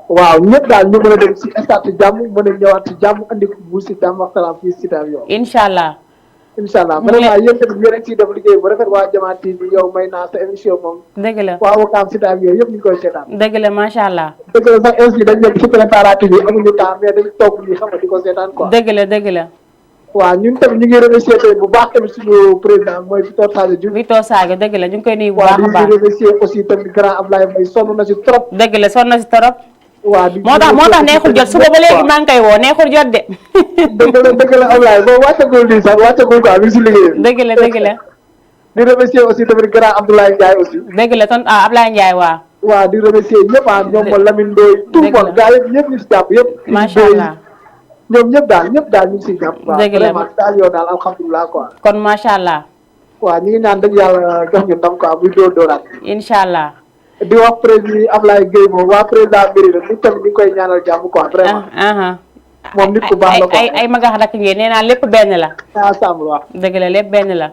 waaw ñëpp daal ñu mën a dem si stade si jàmm mën a ñëwaat si jàmm andi ko bu si jàmm ak salaam fii si avion.
incha allah.
vraiment yéen tamit yéen rek siy def liggéey bu rafet waa Jama TV yow may naa sa émission moom.
dëgg la
waaw Wakaam si avion yëpp ñu ngi koy seetaan.
dëgg la macha allah.
dëgg la sax ainsi dañ nekk si préparatif yi amuñu temps mais dañ toog nii xam nga di ko seetaan quoi.
dëgg la.
waaw ñun tamit ñu ngi remercier tamit bu baax tamit suñu président mooy Victor Sadio Diouf.
Victor Sadio dëgg la ñu ngi koy nuyu bu baax a baax.
waaw di remercier aussi tamit grand Ablaye Mbaye sonn na si trop.
dëgg la sonn na si trop.
waaw
moo tax neexul jot suba ba léegi maa ngi koy woo neexul jot de.
dëgg la Ablaye boobu wàccagul nii sax wàccagul quoi mi ngi si liggéey.
dëgg la.
di remercier aussi tamit grand Abdoulaye Ndiaye aussi.
dëgg la Ablaye Ndiaye waaw.
waaw di remercier ñëpp ñoom Lamine Ndoye. tout le monde gars yëpp ñu si jàpp yëpp.
macha allah.
ñoom ñëpp daal ñu ngi siy jàpp.
dëgg la
vraiment daal yow daal alhamdulilah quoi.
kon macha allah.
waaw ñu ngi naan dëgg yàlla jox ñu ndam quoi muy dóoraat.
incha allah.
di wax président Ablaye Gueye moom waa président Mbiri la nit tamit ñu ngi koy ñaanal jàmm quoi vraiment. moom nit ku baax la quoi
ay magax rakk ngeen nee naa lépp benn la.
ensemble waaw.
dëgg la lépp benn la.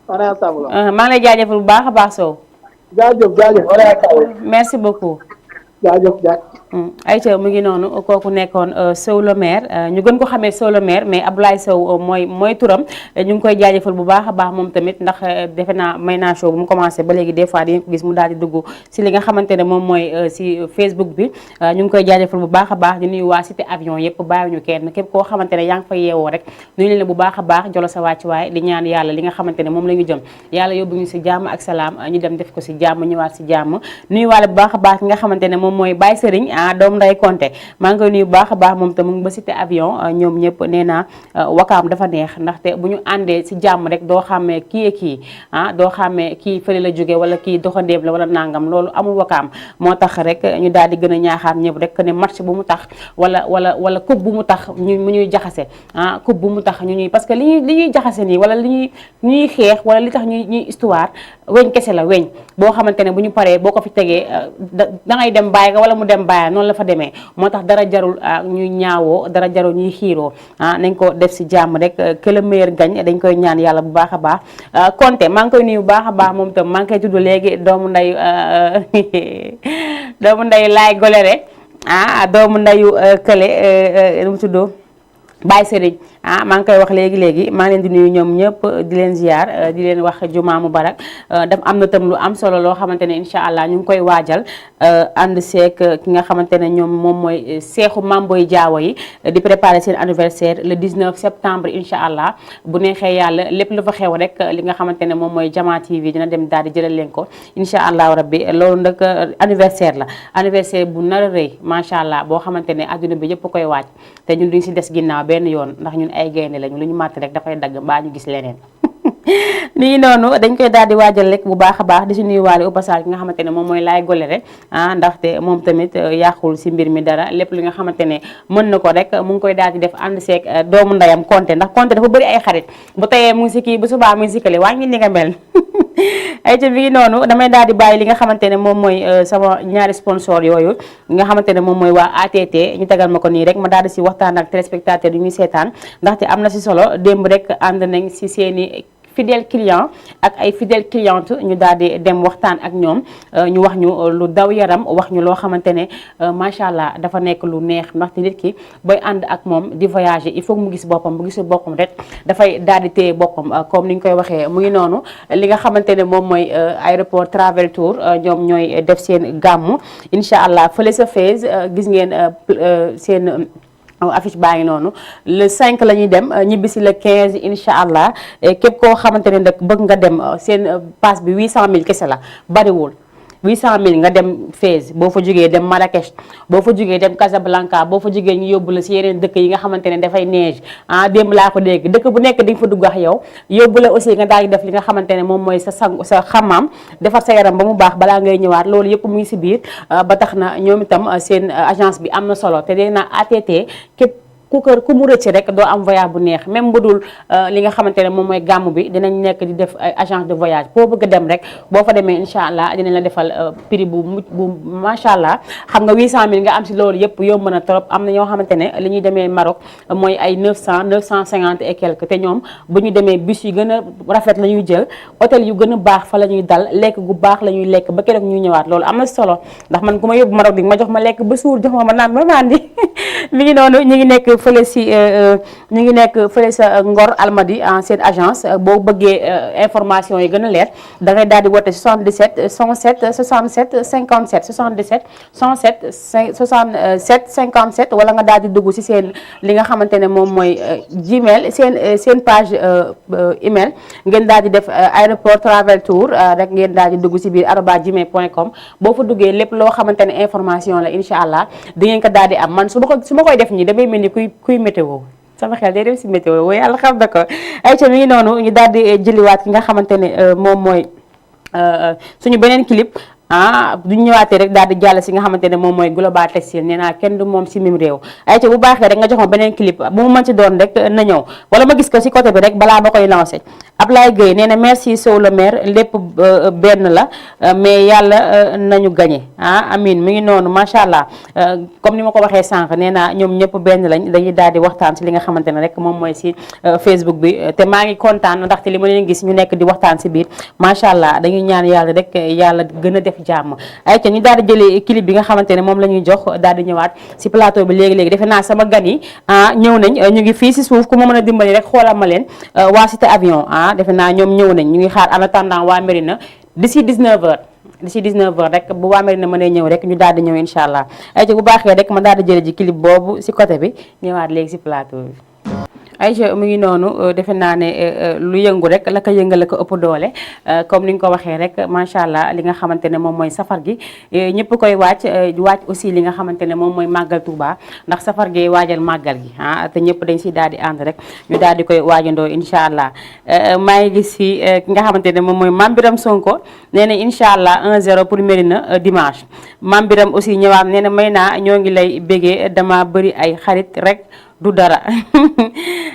on est ensemble waaw.
maa ngi lay jaajëfal bu baax a baax Sow.
jaajëf on est ensemble.
merci beaucoup.
jaajëf.
ayca mu ngi noonu kooku nekkoon Sow le maire ñu gën ko xamee Sow le maire mais Abdoulaye Sow mooy turam ñu ngi koy jaajëfal bu baax a baax moom tamit ndax defe naa may naa show bu mu commencé ba léegi des fois di nga ko gis mu daal di dugg si li nga xamante ne moom mooy si Facebook bi ñu ngi koy jaajëfal bu baax a baax di nuyu waa cité avion yëpp bàyyiwuñu kenn képp koo xamante ne yaa ngi fay yeewoo rek nuyu leen bu baax a baax jolo sa wàccuwaay di ñaan yàlla li nga xamante ne moom la ñu jëm yàlla yóbbu ñu si jàmm ak salaam ñu dem def ko si jàmm ñëwaat si jàmm nuyu waale bu baax a baax ki nga xamante ne moom mooy Baye Serigne doom nday Konté maa ngi koy nuyu bu baax a baax moom tam mu ngi ba cité avion ñoom ñëpp nee naa Wakaam dafa neex ndaxte bu ñu àndee si jàmm rek doo xàmmee kii doo xàmmee kii fële la jóge wala kii doxandéem la wala nangam loolu amul Wakaam moo tax rek ñu daal di gën a ñaaxaat ñëpp rek ne match bu mu tax wala coupe bu mu tax mu ñuy jaxase coupe bu mu tax ñu ñuy parce que li ñuy jaxase nii wala li ñuy xeex wala li tax ñuy histoire weñ kese la weñ boo xamante ne bu ñu paree boo ko fi tegee da ngay dem bàyyi nga wala mu dem bàyyi noonu la fa demee moo tax dara jarul ñuy ñaawoo dara jarul ñuy xiiroo nañ ko def si jàmm rek que le meilleur gagne dañ koy ñaan yàlla bu baax a baax Konté maa ngi koy nuyu bu baax a baax moom tam maa ngi koy tudd léegi doomu ndeyu laay golere doomu ndeyu kële nu mu tudd Baye Serigne maa ngi koy wax léegi maa ngi leen di nuyu ñoom ñëpp di leen ziar di leen wax juma mubarak daf am na tam lu am solo loo xamante ne incha allah ñu ngi koy waajal ànd seek ki nga xamante ne ñoom moom mooy seexu Mamboy Jaawo yi di préparer seen anniversaire le 19 septembre incha allah bu neexee yàlla lépp lu fa xew rek li nga xamante ne moom mooy Jama TV dina dem daal di jëlal leen ko incha allah rabbi loolu nag anniversaire la anniversaire bu nar a rëy macha allah boo xamante ne adduna bi yëpp koy waaj te ñun duñ si des ginnaaw benn yoon ndax ñun ay gaynde lañu lu ñu màtt rek dafay dagg mbaa ñu gis leneen nii noonu dañ koy daal di waajal rek bu baax a baax di si nuyuwaale au passage ki nga xamante ne moom mooy laay golere ndaxte moom tamit yàqul si mbir mi dara lépp li nga xamante ne mën na ko rek mu ngi koy daal di def ànd seeg doomu ndeyam Konté ndax Konté dafa bëri ay xarit bu teyee mu ngi si kii bu subaa mu ngi si kële waa ngi ni nga mel ay ca bi noonu damay daal di bàyyi li nga xamante ne moom mooy sama ñaari sponsor yooyu nga xamante ne moom mooy waa ATT ñu tegal ma ko nii rek ma daal di si waxtaan ak téléspectateurs yi ñuy seetaan ndaxte am na si solo démb rek ànd nañ si seeni fidèles clients ak ay fidèles clientes ñu daal di dem waxtaan ak ñoom ñu wax ñu lu daw yaram wax ñu loo xamante ne macha allah dafa nekk lu neex ndaxte nit ki booy ànd ak moom di voyager il faut mu gis boppam bu gisul boppam rek dafay daal di téye boppam comme ni ñu koy waxee mu ngi noonu li nga xamante ne moom mooy aéroport Travel Tour ñoom ñooy def seen gàmmu incha allah fële sa Fès gis ngeen seen affiche baa ngi noonu le 5 la ñuy dem ñibbisi le 15 incha allah képp koo xamante ne nag bëgg nga dem seen passe bi 800000 kese la bariwul 800000 nga dem Fès boo fa jógee dem Marrakech boo fa jógee dem Casablanca boo fa jógee ñu yóbbu la si yeneen dëkk yi nga xamante ne dafay neige démb laa ko dégg dëkk bu nekk di nga fa dugg ak yow yóbbu la aussi nga daal di def li nga xamante ne moom mooy sa xamaam defar sa yaram ba mu baax balaa ngay ñëwaat loolu yëpp mu ngi si biir ba tax na ñoom itam seen agence bi am na solo te dee na ATT képp ku mu rëcc rek doo am voyage bu neex même bu dul li nga xamante ne moom mooy gàmmu bi dinañ nekk di def agence de voyage boo bëgg a dem rek boo fa demee incha allah dinañ la defal prix bu macha allah xam nga 800000 nga am si loolu yëpp yomb na trop am na ñoo xamante ne li ñuy demee Maroc mooy ay 950 et quelque te ñoom bu ñu demee bus yu gën a rafet la ñuy jël hôtel yu gën a baax fa la ñuy dal lekk gu baax la ñuy lekk ba keroog ñuy ñëwaat loolu am na solo ndax man ku ma yóbbu Maroc di ma jox ma lekk ba suur jox ma naan ba mandi mi ngi noonu ñu ngi nekk fële si ñu ngi nekk fële sa Ngor Almadi en seen agence boo bëggee information yi gën a leer da ngay daal di woote 77 107 67 57 77 107 67 57 wala nga daal di dugg si seen li nga xamante ne moom mooy Gmail seen page email ngeen daal di def aéroport Travel Tour rek ngeen daal di dugg si biir @gmail.com boo fa duggee lépp loo xamante ne information la incha allah di ngeen ko daal di am man su ma koy def nii damay mel ni kuy météo sama xel day dem si météo waaye yàlla xam na ko ay ca mi ngi noonu ñu daal di jëliwaat ki nga xamante ne moom mooy suñu beneen clip duñ ñëwaatee rek daal di jàll si nga xamante ne moom mooy Global Textile nee naa kenn du moom si mim réew ay ca bu baaxee rek nga jox ma beneen clip bu mu mën ci doon rek na ñëw wala ma gis ko si côté bi rek balaa ma koy lancé Ablaye Gueye nee na merci Sow le maire lépp benn la mais yàlla nañu gagné amin mi ngi noonu macha allah comme ni ma ko waxee sànq nee naa ñoom ñëpp benn lañ dañuy daal di waxtaan si li nga xamante ne rek moom mooy si Facebook bi te maa ngi kontaan ndaxte li ma leen gis ñu nekk di waxtaan si biir macha allah dañuy ñaan yàlla rek yàlla gën a def jàmm ay ca ñu daal di jëlee clip bi nga xamante ne moom la ñuy jox daal di ñëwaat si plateau bi léegi-léegi defe naa sama gan yi ñëw nañ ñu ngi fii si suuf ku ma mën a dimbali rek xoolal ma leen waa cité avion defe naa ñoom ñëw nañ ñu ngi xaar en attendant waa Mérina d'ici 19h rek bu waa Mérina mënee ñëw rek ñu daal di ñëw incha allah ay ca bu baaxee rek ma daal di jëlee ji clip boobu si côté bi ñëwaat léegi si plateau bi Aïcha mu ngi noonu defe naa ne lu yëngu rek la ko yëngal la ko ëpp doole comme ni nga ko waxee rek macha allah li nga xamante ne moom mooy safar gi ñëpp koy waaj aussi li nga xamante ne moom mooy màggal Touba ndax safar gi waajal màggal gi te ñëpp dañ si daal di ànd rek ñu daal di koy waajandoo incha allah maa ngi gis si ki nga xamante ne moom mooy Mame Biram Sonko nee na incha allah 1-0 pour Mérina dimanche Mame Biram aussi ñëwaat nee na may naa ñoo ngi lay bégee dama bëri ay xarit rek du dara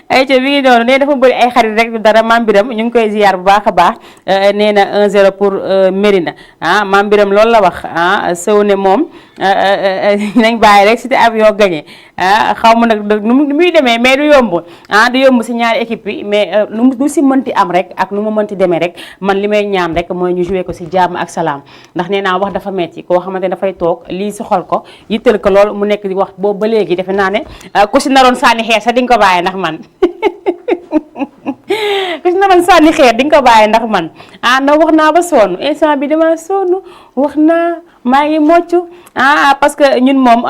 ay ca mi ngi noonu nee dafa bëri ay xarit rek du dara Mame Biram ñu ngi koy ziar bu baax a baax nee na 1-0 pour Mérina Mame Biram loolu la wax Sow ne moom nañ bàyyi rek cité avion gagné xaw ma nag nu muy demee mais du yomb si ñaari équipe yi mais nu si mënti am rek ak nu mu mënti demee rek man li may ñaan rek mooy ñu joué ko si jàmm ak salaam ndax nee naa wax dafa metti koo xamante dafay toog lii si xol ko yittal ko lool mu nekk di wax boobu ba léegi defe naa ne ku si naroon sànni xeer sax di nga ko bàyyi ndax man ku si naroon sànni xeer di nga ko bàyyi ndax man ndax wax naa ba sonn instant bi dama sonn wax naa maa ngi mocc parce que ñun moom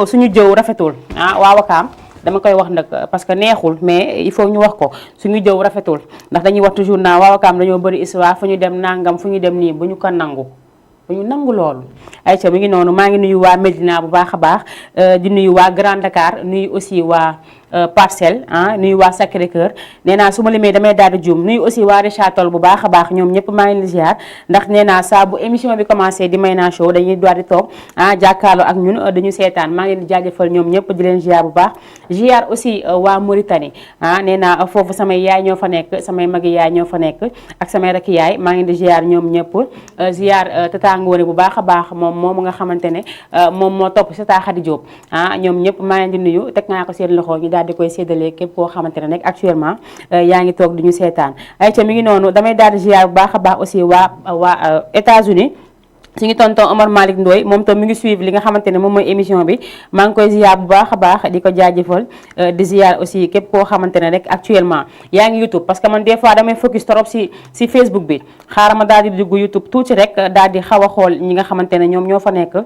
suñu jëw rafetul waa Wakaam dama koy wax nag parce que neexul mais il faut ñu wax ko suñu jëw rafetul ndax dañuy wax toujours naa waa Wakaam dañoo bëri histoire fu ñu dem nangam fu ñu dem nii bu ñu ko nangu bu ñu nangu loolu ayca mi ngi noonu maa ngi nuyu waa Médina bu baax a baax di nuyu waa Grand Dakar nuyu aussi waa Parcelles nuyu waa Sacré Cœur nee naa su ma limee damay daal di juum nuyu aussi waa Richard Toll bu baax a baax ñoom ñëpp maa ngi leen di ziar ndax nee naa saa bu émission bi commencé di Mayna Show dañuy daal di toog jàkkaarloo ak ñun dañu seetaan maa ngi leen di jaajëfal ñoom ñëpp di leen ziar bu baax ziar aussi waa Mauritanie nee naa foofu samay yaay ñoo fa nekk samay magi yaay ñoo fa nekk ak samay rakk yaay maa ngi leen di ziar ñoom ñëpp ziar Tata Ngoone bu baax a baax moom nga xamante ne moom moo topp si Tata Khady Diop ñoom ñëpp maa ngi leen di nuyu teg naa ko seen loxo ñu daal di koy séddale képp koo xamante ne nekk actuellement yaa ngi toog di ñu seetaan ay ca mi ngi noonu damay daal di ziar bu baax a baax aussi waa États-Unis suñu tonton Omar Malick Ndoye moom tam mi ngi suivre li nga xamante ne moom mooy émission bi maa ngi koy ziar bu baax a baax di ko jaajëfal di ziar aussi képp koo xamante ne rek actuellement yaa ngi YouTube parce que man des fois damay focus trop si Facebook bi xaaral ma daal di dugg YouTube tuuti rek daal di xaw a xool ñi nga xamante ne ñoom ñoo fa nekk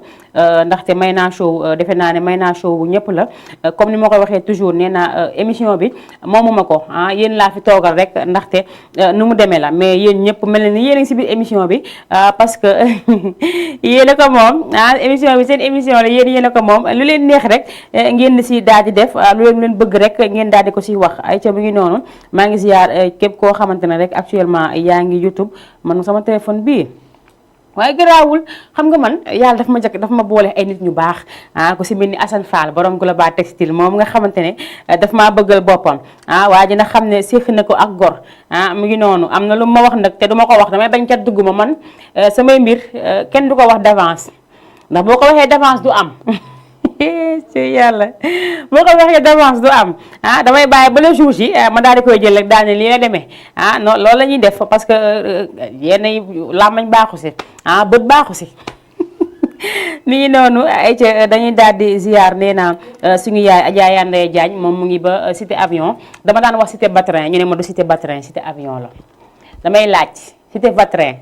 ndaxte Mayna Show defe naa ne Mayna Show bu ñëpp la comme ni ma koy waxee toujours nee naa émission bi moomuma ko yéen laa fi toogal rek ndaxte nu mu demee la mais yéen ñëpp mel na ni yéen a ngi si biir émission bi parce que yéen a ko moom émission bi seen émission la yéen a ko moom lu leen neex rek ngeen di si daal di def lu leen bëgg rek ngeen daal di ko si wax ay ca mu ngi noonu maa ngi ziar képp koo xamante ne rek actuellement yaa ngi YouTube man sama téléphone bii waaye garaawul xam nga man yàlla daf ma boole ay nit ñu baax ku si mel ni Assane Fall borom Global Textile moom nga xamante ne daf maa bëggal boppam waa ji na xam ne séq na ko ak gor mu ngi noonu am na lu ma wax nag te duma ko wax damay bañ cat dugg ma man samay mbir kenn du ko wax d'avance ndax boo ko waxee d'avance du am ci yàlla boo ko waxee d'avance du am damay bàyyi ba le jour yi ma daal di koy jël rek daal ne lii la demee non loolu la ñuy def parce que yenn làmmañ baaxu si bët baaxu si mi ngi noonu ay ca dañuy daal di ziar nee naa suñu yaay Adja Yandaye Diagne moom mu ngi ba cité avion dama daan wax cité Batrin ñu ne ma du cité Batrin cité avion la damay laaj cité Batrin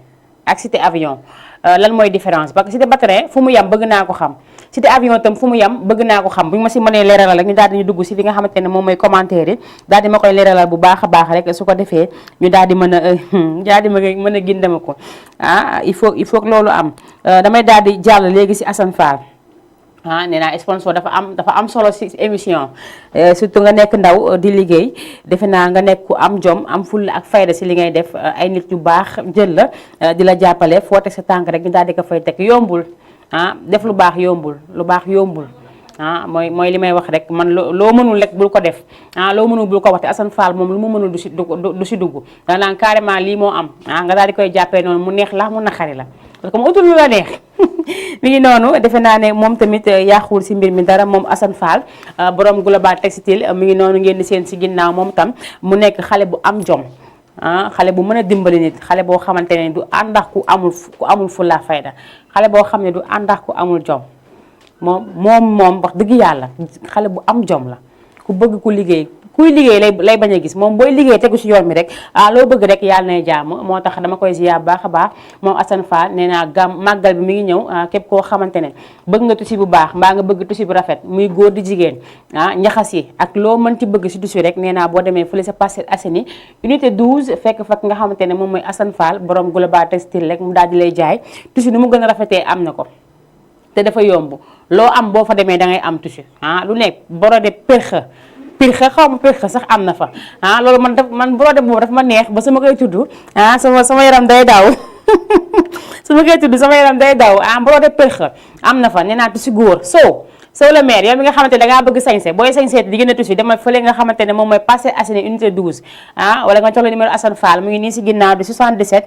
ak cité avion lan mooy différence parce que cité Batrin fu mu yam bëgg naa ko xam cité avion tam fu mu yam bëgg naa ko xam bu ñu ma si mënee leeralal rek ñu daal di ñu dugg si li nga xamante ne moom mooy commentaire yi daal di ma koy leeralal bu baax a baax rek su ko defee ñu daal di mën a gindama ko il faut que loolu am damay daal di jàll léegi si Assane Fall nee naa sponsor dafa am solo si émission surtout nga nekk ndaw di liggéey defe naa nga nekk ku am jom am fulla ak fayda si li ngay def ay nit yu baax jël la di la jàppale foo teg sa tànk rek ñu daal di ko fay teg yombul def lu baax yombul mooy li may wax rek man loo mënul rek bul ko def loo mënul bul ko wax te Assane Fall moom lu mu mënul du si dugg da naan carrément lii moo am nga daal di koy jàppee noonu mu neex la mu naqari la parce que mu utul lu la neex mi ngi noonu defe naa ne moom tamit yàquwul si mbir mi dara moom Assane Fall borom Global Textile mi ngi noonu ngeen di seen si ginnaaw moom tam mu nekk xale bu am jom xale bu mën a dimbali nit xale boo xamante ne du àndax ku amul fulla fayda xale boo xam ne du àndax ku amul jom moom wax dëgg yàlla xale bu am jom la ku bëgg ku liggéey kuy liggéey lay bañ a gis moom booy liggéey tegu si yoon mi rek loo bëgg rek yàlla nay jàmm moo tax dama koy ziar baax a baax moom Assane Fall nee naa màggal bi mi ngi ñëw képp koo xamante ne bëgg nga tusi bu baax mbaa nga bëgg tusi bu rafet muy góor di jigéen njaxas yi ak loo mën ci bëgg si tusi rek nee naa boo demee fële sa Parcelles Assainies unité 12 fekk fa nga xamante ne moom mooy Assane Fall borom Global Textile rek mu daal di lay jaay tusi nu mu gën a rafetee am na ko te dafa yomb loo am boo fa demee da ngay am tusi lu nekk borode pirxe xaw ma pirxe sax am na fa loolu man borode boobu dafa ma neex ba sama koy tudd sama yaram day daw sama koy tudd sama yaram day daw borode pirxe am na fa nee naa tusi góor Sow la maire yow mi nga xamante ne dangaa bëgg sañse booy sañse di gën a tusi dama fële nga xamante ne moom mooy Parcelles Assainies unité 12 wala nga jox la numéro Assane Fall mu ngi nii si ginnaaw di 77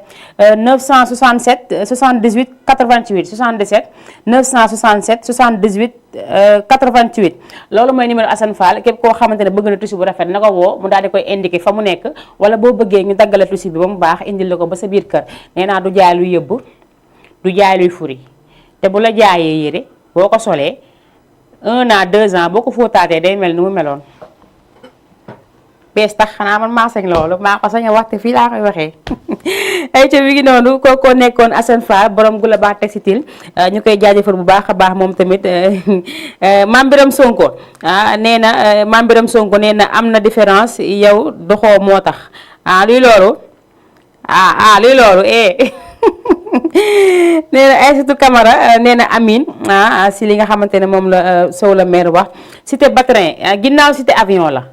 967 78 88 77 967 78 88 loolu mooy numéro Assane Fall képp koo xamante ne bëgg na tusi bu rafet na ko woo mu daal di koy indiqué fa mu nekk wala boo bëggee ñu daggala tusi bi ba mu baax indil la ko ba sa biir kër nee naa du jaay luy yëbb du jaay luy furi te bu la jaayee yére boo ko solee 1 an 2 ans boo ko fóotaatee day mel ni mu meloon bees tax xanaa man maa sañ loolu maa ko sañ a waxte fii laa koy waxee ay ca mi ngi noonu kookoo nekkoon Assane Fall borom Global Textile ñu koy jaajëfal bu baax a baax moom tamit Mame Birame Sonko nee na Mame Birame Sonko nee na am na différence yow doxoo moo tax luy loolu luy loolu nee na Aïssatou Camara nee na Amine si li nga xamante ne moom la Sow la maire wax cité Batrin ginnaaw cité avion la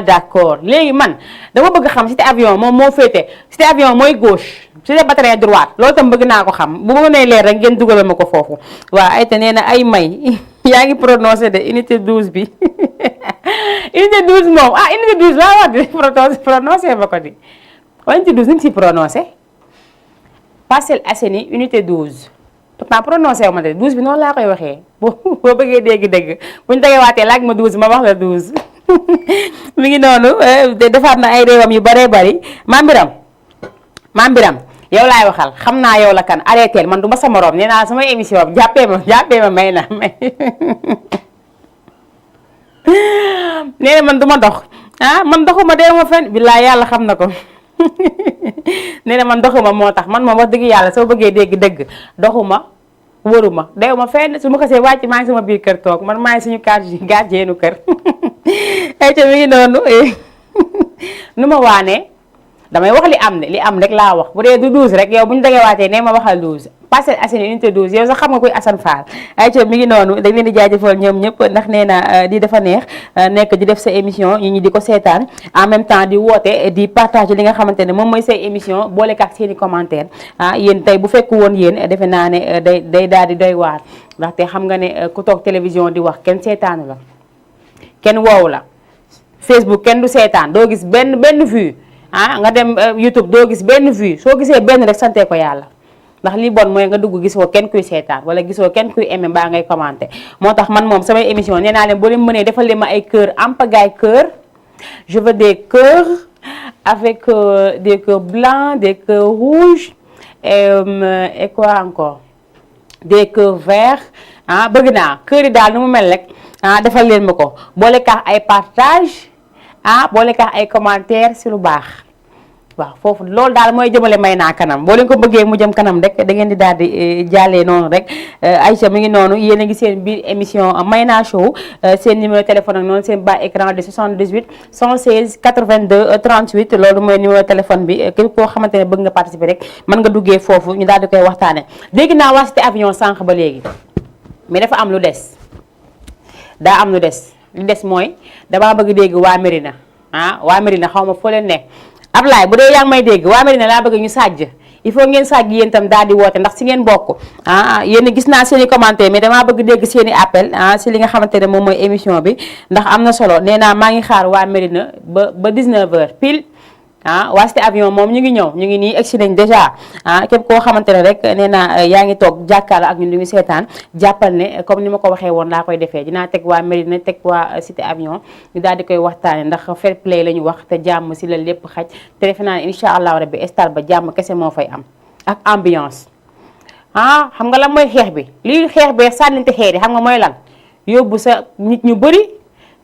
d'accord léegi man dama bëgg xam cité avion moom moo féete cité avion mooy gauche cité Batrin droite loolu tam bëgg naa ko xam bu ma mënee leer rek ngeen dugalal ma ko foofu waaw ayta nee na ay may yaa ngi prononcé de unité 12 bi unité 12 moom unité 12 laa wax di prononcé ba ko di unité 12 ni nga si prononcé Parcelles Assainies unité 12 pourtant prononcé wu ma de 12 bi noonu laa koy waxee boo bëggee dégg-dégg bu ñu tegewaatee laaj ma 12 ma wax la 12 mi ngi noonu defaat na ay réewam yu baree bari Mame Birame yow laay waxal xam naa yow la kan arrêté man du ma sa morom nee naa sama émission bi jàppee ma may na may nee na man du ma dox man doxuma dee ma fen billaay yàlla xam na ko nee na man doxuma moo tax man moom wax dëgg yàlla soo bëggee dégg dëgg doxuma wëruma deew ma fenn su ma xasee wàcc maa ngi sama biir kër toog man maa ngi suñu gardienu kër ay ca mi ngi noonu nu ma waanee damay wax li am rek laa wax bu dee du 12 rek yow bu ñu dagewaatee ne ma waxal 12 Parcelles Assainies unité 12 yow sax xam nga koy Assane Fall ay ca mi ngi noonu dañ leen di jaajëfal ñoom ñëpp ndax nee na di dafa neex nekk di def sa émission ñi di ko seetaan en même temps di woote di partager li nga xamante ne moom mooy say émission boole ak seen i commentaire yéen tey bu fekk woon yéen defe naa ne day daal di doy waar ndaxte xam nga ne ku toog télévision di wax kenn seetaanu la kenn woowu la Facebook kenn du seetaan doo gis benn vue nga dem YouTube doo gis benn vue soo gisee benn rek sante ko yàlla ndax li bon mooy nga dugg gisoo kenn kuy seetaan wala gisoo kenn kuy aimé mbaa ngay commenté moo tax man moom samay émission nee naa leen boo leen mënee defal leen ma ay cœur en pagaille cœur je veux des cœurs avec des cœurs blancs des cœurs rouges et quoi encore des cœurs verts bëgg naa cœur yi daal nu mu mel rek defal leen ma ko boole kaax ay partage boole kaax ay commentaire si lu baax waaw foofu loolu daal mooy jëmale may naa kanam boo leen ko bëggee mu jëm kanam rek da ngeen di daal di jàllee noonu rek Aïcha mi ngi noonu yéen a ngi seen biir émission may naa show seen numéro téléphone ak noonu seen bas écran de 78 116 82 38 loolu mooy numéro téléphone bi képp koo xamante ne bëgg nga participer rek mën nga duggee foofu ñu daal di koy waxtaane dégg naa waa Cité Avion sànq ba léegi mais dafa am lu des daa am lu des mooy damaa bëgg dégg waa Mérina waa Mérina xaw ma foo leen nekk Ablaye bu dee yaa ngi may dégg waa Mérina laa bëgg ñu sàjj il faut ngeen sàjj yéen itam daal di woote ndax si ngeen bokk yéen gis naa seen i commentaire mais damaa bëgg dégg seen i appel si li nga xamante ne moom mooy émission bi ndax am na solo nee naa maa ngi xaar waa Mérina ba 19h pile waa Cité Avion moom ñu ngi ñëw ñu ngi nii egsi nañ dèjà képp koo xamante ne rek nee naa yaa ngi toog jàkkaarloo ak ñun di ñu seetaan jàppal ne comme ni ma ko waxee woon laa koy defee dinaa teg waa Mérina teg waa Cité Avion ñu daal di koy waxtaane ndax fair play la ñu wax te jàmm si la lépp xaj te defe naa ne incha allahu rabbi stade ba jàmm kese moo fay am ak ambiance xam nga lan mooy xeex bi lii xeex bee sànninte xeer yi xam nga mooy lan yóbbu sa nit ñu bëri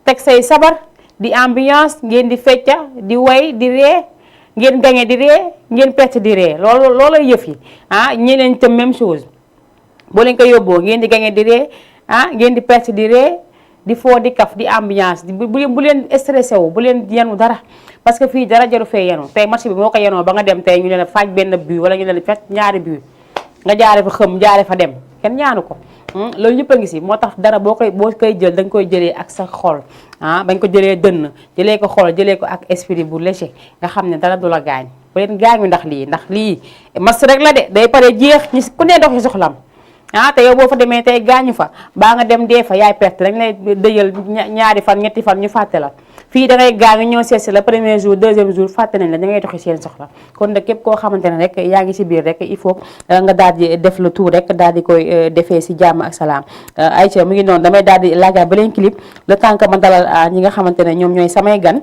teg say sabar di ambiance ngeen di fecca di way di ree ngeen gañe di ree ngeen perte di ree loolay yëf yi ñeneen itam même chose boo leen ko yóbboo ngeen di gañe di ree ngeen di perte di ree di foo di kaf di ambiance bu leen stressé wu bu leen yenu dara parce que fii dara jaru fee yenu tey match bi moo ko yenoo ba nga dem tey ñu ne la faaj benn but wala ñu ne la fekk ñaari but nga jaare fa xëm jaare fa dem kenn ñaanu ko loolu yëpp a ngi si moo tax dara boo koy jël da nga koy jëlee ak sa xol bañ ko jëlee dënn jëlee ko xol jëlee ko ak esprit bu léger nga xam ne dara du la gaañ bu leen gaañu ndax lii mas rek la de day pare jeex ñi ku ne doxi soxlam te yow boo fa demee tey gaañu fa baa nga dem dee fa yaay perte dañ lay dëjal ñaari fan ñetti fan ñu fàtte la fii da ngay gaañu ñëw seesi la premier jour deuxième jour fàtte nañ la da ngay doxi seen soxla kon nag képp koo xamante ne rek yaa ngi si biir rek il faut nga daal di def le tout rek daal di koy defee si jàmm ak salaam Aïcha mu ngi noonu damay daal di laajaat beneen clip le temps que ma dalal ñi nga xamante ne ñoom ñooy samay gan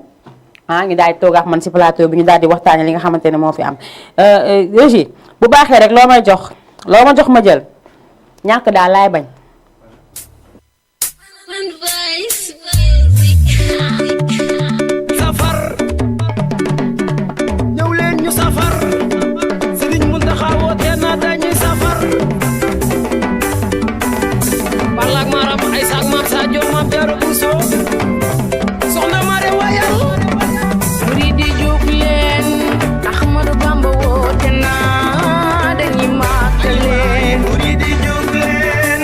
ñu daal di toog ak man si plateau bi ñu daal di waxtaane li nga xamante ne moo fi am Régie bu baaxee rek loo ma jox ma jël ñàkk daal laay bañ
safar ñëw leen ñu safar Sëriñ Muntaxa woote na dañuy safar parlak maram ay sak mam sa jom mam teeru buso soxna mare wayal murid yi jóg leen Ahmadu Bamba woote na dañuy màggal leen murid yi jóg leen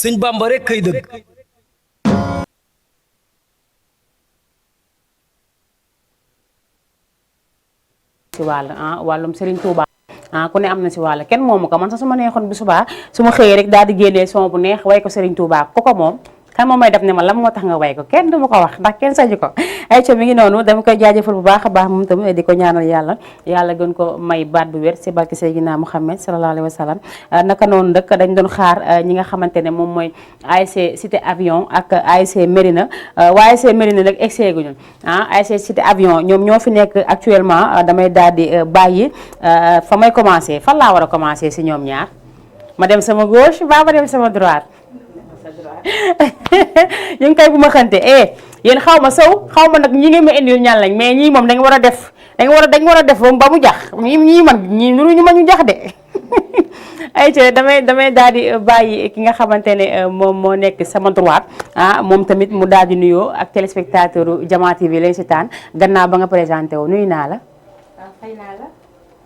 sëñ Bamba rek kay dëgg.
si wàllum Serigne Touba ku ne am na si wàll kenn moomu ko man sax su ma neexoon bu subaa su ma xëyee rek daal di génnee son bu neex way ko Serigne Touba ko moom kan moom may def ne ma lan moo tax nga way ko kenn du ma ko wax ndax kenn sañu ko ay co mi ngi noonu dama koy jaajëfal bu baax a baax moom tam di ko ñaanal yàlla gën ko may baat bu wér si barke Seydina Mouhamed sallallahu alayhi wa sallam naka noonu nag dañ doon xaar ñi nga xamante ne moom mooy ASC Cité Avion ak ASC Mérina waaye ASC Mérina nag egsee guñu ASC Cité Avion ñoom ñoo fi nekk actuellement damay daal di bàyyi fa may commencé fan laa war a commencé si ñoom ñaar ma dem sama gauche ba ma dem sama droite ñu ngi koy bu ma xante yéen xaw ma sow xaw ma nag ñi ngi ma indil ñan lañ mais ñii moom dañ war a def dañ war a def ba mu jax ñii man ñii nuruñu ma ñu jax de ay ci damay daal di bàyyi ki nga xamante ne moom moo nekk sama droite moom tamit mu daal di nuyoo ak téléspectateur Jama TV lay seetaan gannaaw ba nga présenté wu nuyu naa la.
waaw fay naa la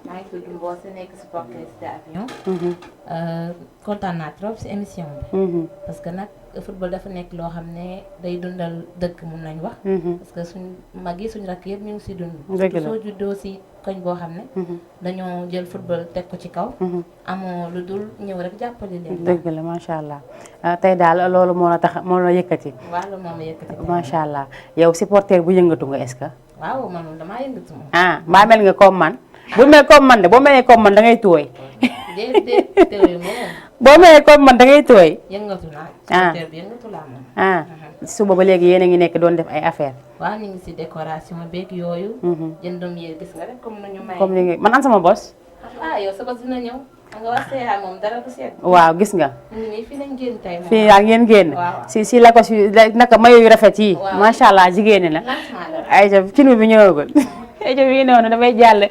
maa ngi tudd Mbose nekk supporter Cité Avion. kontaan naa trop si émission bi. parce que nag football dafa nekk loo xam ne day dundal dëkk mun nañ wax. parce que suñ mag yi suñ rakk yëpp ñu ngi si dund. soo juddoo si koñ boo xam ne. dañoo jël football teg ko ci kaw. amoo lu dul ñëw rek jàppale leen.
dëgg la macha allah tey daal loolu moo la yëkkati.
waaw loolu moo la yëkkati.
macha allah yow supporter bu yëngatu nga est-ce que.
waaw man damaa yëngatu moom.
mbaa mel nga comme man. bu mel comme man de boo melee comme man da ngay tooy.
déedéet tooy moom.
boo melee comme man da ngay tooy.
yëngatu naa. bi yëngatu laa moom.
suba ba léegi yéen a ngi nekk doon def ay affaire
waaw ñu ngi si décoration beeg yooyu. jëndum yéen gis nga rek comme nañu may.
comme ni man an sama bos.
yow sa bos dina ñëw. nga wax seeyaay moom dara du seet.
waaw gis nga.
fii lañ génn tey moom.
fii yaa ngeen génn. si la ko si naka mayo yu rafet yi. macha allah jigéen ñi la. ay jëf film bi ñëwagul. ejo bi noonu damay jàll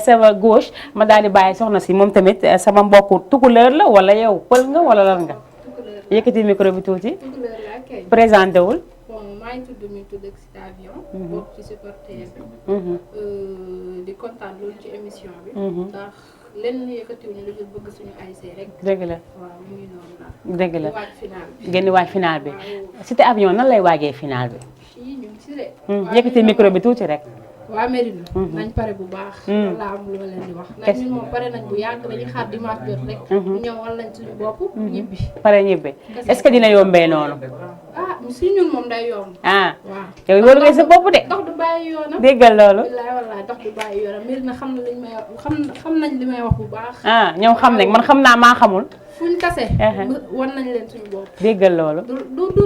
sama gauche ma daal di bàyyi soxna si moom tamit sama mbokku tukuleur la wala yow pël nga wala lan nga. yëkkati micro bi tuuti. présenté wul.
bon maa ngi tudd mi tudd Cité Avion. bokk ci supporter bi. di kontaan loolu ci émission bi. ndax lenn yëkkatiwuñu lu dul bëgg suñu ASC rek.
dëgg la
waaw mu ngi noonu la.
dëgg la
waaj final bi.
génn waaj final bi. Cité Avion nan lay waajee final bi.
fii ñu ngi ci de.
yëkkati micro bi tuuti rek.
waa Mérina nañ pare bu baax. loolu laa am lu ma leen di wax. ndax ñun moom pare nañ bu yàgg dañuy xaar dimanche jot rek. ñu ñëw wal nañ suñu bopp. ñibbi.
pare ñibbi est-ce que dina yombee noonu.
si ñun moom day yomb.
waaw
yow
loolu ngay sa bopp de.
ndox du bàyyi yoonam.
déggal loolu.
wallaay ndox du bàyyi yoonam Mérina xam na liñ may xam nañ li may wax bu baax.
ñoom xam nañ man xam naa maa xamul.
fuñ tase. wan nañ leen suñu bopp.
déggal loolu.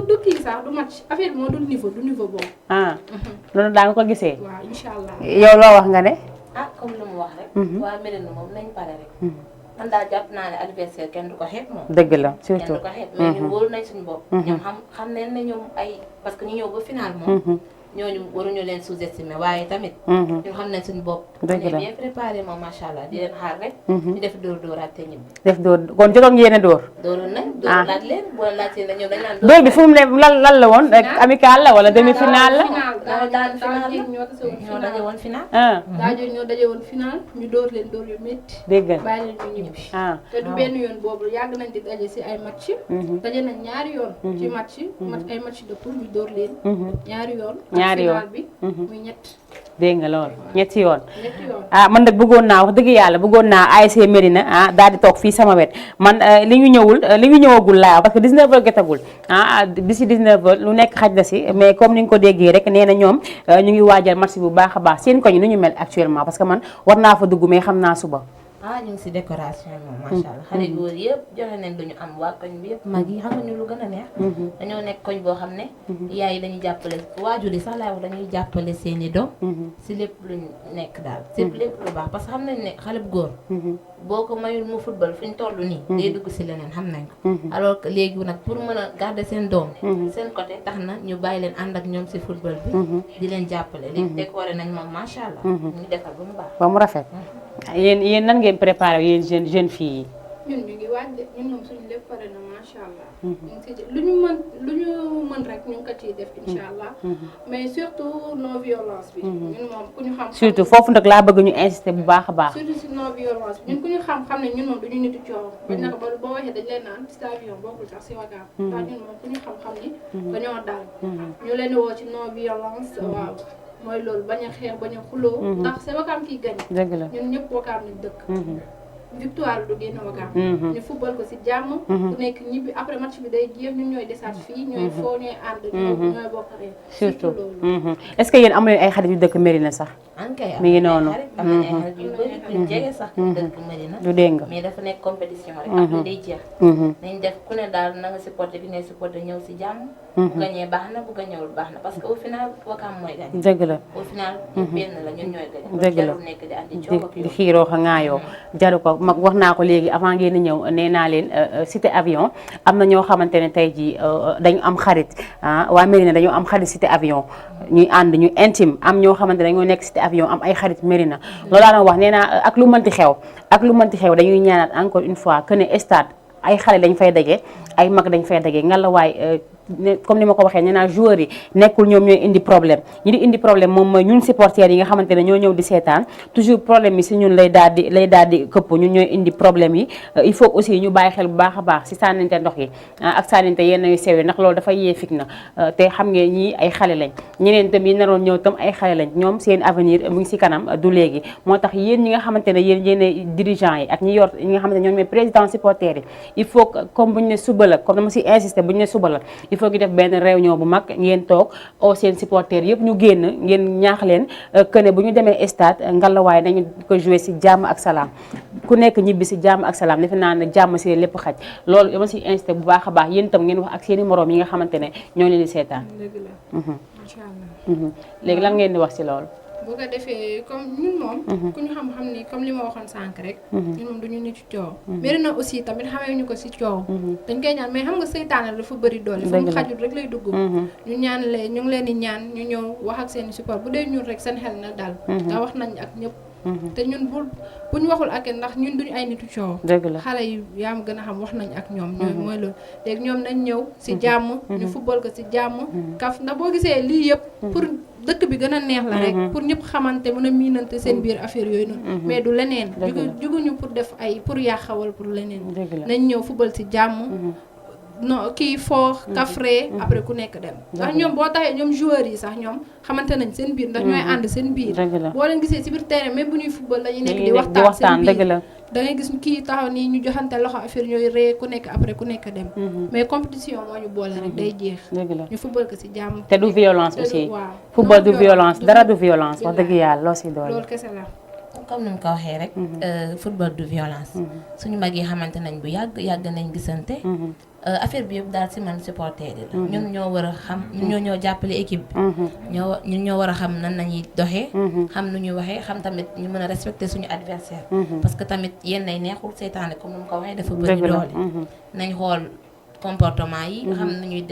du kii sax du match affaire bi moo du niveau boobu.
loolu daa nga ko gisee.
waaw incha allah.
yow loo wax nga ne.
comme lu mu wax rek. waa Mérina moom nañ pare rek. man daal jàpp naa ne adversaire kenn du ko xeeb moom.
dëgg la surtout
kenn du ko xeeb mais ñun wóolu nañ suñu bopp. ñoom xam nañ ne ñoom ay parce que ñu ñëw ba final moom. ñooñu waruñu leen sous-estimer waaye tamit. ñun xam nañ suñu bopp.
dëgg la
bien préparé moom macha allah di leen xaar rek. di def dóor-dóoraat te ñibbi.
def dóor kon jotoon ngeen a dóor.
dóoroon nañ dóor laaj leen boo laajtee ne ñoom dañ naan.
dóor bi fu mu ne lan la woon amical la wala demi final la.
daan final ñoo daje woon final.
ñoo daje woon final ñu dóor leen dóor yu métti.
dégg nga
bàyyi leen ñu ñibbi. te du benn yoon boobu yàgg nañ di daje si ay match. daje nañ ñaari yoon. ci match ay match de poule ñu dóor leen. ñaari yoon. final bi muy ñett.
dégg nga loolu ñetti yoon. Man nag bëggoon naa wax dëgg yàlla bëggoon naa ASC Mérina daal di toog fii sama wet man li ñu ñëwagul laa parce que 19 heures jotagul d'ici 19 heures lu nekk xaj na si mais comme ni nga ko déggee rek nee na ñoom ñu ngi waajal match bu baax a baax seen koñ nu ñu mel actuellement parce que man war naa fa dugg mais xam naa suba.
ñu ngi si décoration moom macha allah xale góor yëpp joxe nañ lu ñu am waa koñ bi yëpp mag yi xam nga ñu lu gën a neex. dañoo nekk koñ boo xam ne yaay yi dañuy jàppale waajur yi sax laay wax dañuy jàppale seeni doom si lépp luñ nekk daal si lépp lu baax parce que xam nañ ne xale bu góor boo ko mayul mu football fi ñu toll nii day dugg si leneen xam nañ ko alors que léegi nag pour mën a garder seen doom seen côté tax na ñu bàyyi leen ànd ak ñoom si football bi di leen jàppale léegi décoré nañ moom macha allah ñu defal ba mu baax
ba mu rafet yéen nan ngeen préparé yéen jeune filles yi.
ñun ñu ngi waaj de ñun moom suñu lépp pare na macha allah. ñu ngi si lu ñu mën rek ñu ngi ko ciy def incha allah. mais surtout non violence bi. ñun moom ku ñu xam.
surtout foofu nag laa bëgg ñu insister bu baax a baax.
surtout si non violence bi ñun ku ñu xam ne ñun moom duñu nitu coow. bañ na ko ba boo waxee dañ leen naan ci avion bokkul sax si Wakaam. ndax ñun moom ku ñu xam ni. dañoo daal. ñu leen di woo ci non violence waaw. mooy loolu bañ a xeex bañ a xuloo. ndax c'est Wakaam kiy gañ.
dëgg la
ñun ñëpp Wakaam lañ dëkk. victoire du génn Wakaam. ñu football ko si jàmm. ku nekk ñibbi après match bi day jeex ñun ñooy desaat fii ñooy foo ñooy ànd. ñooy bokk rek.
surtout loolu. est-ce que yéen amu leen ay xarit yu dëkk Médina sax. mi ngi noonu.
am nañu ay xarit yu bëri ñu jege sax ñu dëkk Médina.
du dégg nga
mais dafa nekk compétition rek. après day jeex. nañ def ku ne daal na nga supporté bi ngay supporté ñëw si jàmm. bu gañee baax na bu gañewul baax na parce que au final Wakaam mooy gañ.
dëgg la
au final benn la ñun ñooy gañ.
dëgg la
jarul nekk di andi coow ak
di xiiroo xa ŋaayoo jaru ko mag wax naa ko léegi avant ngeen di ñëw nee naa leen cité avion am na ñoo xamante ne tey jii dañu am xarit waa Médina dañoo am xarit cité avion ñuy ànd ñu intime am ñoo xamante ne dañoo nekk cité avion am ay xarit Médina loolu laa doon wax nee naa ak lu mënti xew dañuy ñaanaat encore une fois que ne stade ay xale dañ fay daje ay mag dañ fay daje ngalawaay comme ni ma ko waxee nee naa joueurs yi nekkul ñoom ñooy indi problème ñi di indi problème moom mooy ñun supporters yi nga xamante ne ñoo ñëw di seetaan toujours problème yi si ñun lay daal di këpp ñun ñooy indi problème yi il faut aussi ñu bàyyi xel bu baax a baax si sànninte ndox yi ak sànninte yenn yu sew yi ndax loolu dafay yee fitna te xam ngeen ñii ay xale lañ ñeneen tam yi naroon ñëw tam ay xale lañ ñoom seen avenir mu ngi si kanam du léegi moo tax yéen ñi nga xamante ne yéen dirigeants yi ak ñi nga xamante ne ñoom ñooy président supporters yi il faut que comme buñu ne suba la comme dama si insister buñu ne suba la il faut que def benn réunion bu mag ngeen toog oo seen supporters yëpp ñu génn ngeen ñaax leen que ne bu ñu demee stade ngalawaay nañu ko jouer si jàmm ak salaam ku nekk ñibbi si jàmm ak salaam defe naa ne jàmm si lépp xaj loolu dama si insisté bu baax a baax yéen itam ngeen wax ak seen i moroom yi nga xamante ne ñoo leen di seetaan.
dëgg la. macha allah.
léegi lan ngeen di wax si loolu.
bu ko defee comme ñun moom. ku ñu xam ni comme li ma waxoon sànq rek. ñun moom duñu nit ci coow. Médina aussi tamit xamee ñu ko si coow. dañ koy ñaan mais xam nga seytaane dafa bëri doole. fu mu xajul rek lay dugg. ñu ñaan leen ñu ngi leen di ñaan ñu ñëw wax ak seen support bu dee ñun rek seen xel na dal. nga wax nañ ak ñëpp. te ñun bu ñu waxul ak ndax ñun duñu ay nitu coow.
dëgg la
xale yi yaa ma gën a xam wax nañ ak ñoom. ñooy mooy loolu léegi ñoom nañ ñëw si jàmm. ñu football ko si jàmm. kaf ndax boo gisee lii yëpp pour dëkk bi gën a neex la rek pour ñëpp xamante mën a miinante seen biir affaire yooyu noonu mais du leneen juguñu pour def ay pour yàqawal pour leneen nañ ñëw football si jàmm non kii foox kafre après ku nekk dem ndax ñoom boo taxee ñoom joueurs yi sax ñoom xamante nañ seen biir ndax ñooy ànd seen biir boo leen gisee si biir terrain même bu ñuy football dañuy nekk di waxtaan seen biir da ngay gis kii taxaw nii ñu joxante loxo affaire ñooy ree ku nekk après ku nekk dem mais compétition moo ñu boole rek day jeex ñu football ko si jàmm
te du violence aussi football du violence dara du violence wax dëgg yàlla loo si doole
loolu kese la
comme ni mu ko waxee rek football du violence suñu mag yi xamante nañ bu yàgg nañ gisante affaire bi yëpp daal si man supporter yi la ñun ñoo war a xam ñun ñoo jàppale équipe bi ñun ñoo war a xam nan nañuy doxee xam nu ñuy waxee xam tamit ñu mën a respecter suñu adversaire parce que tamit yéen nay neexul seytaane comme ni mu ko waxee dafa bëri doole nañ xool comportement yi xam nu ñuy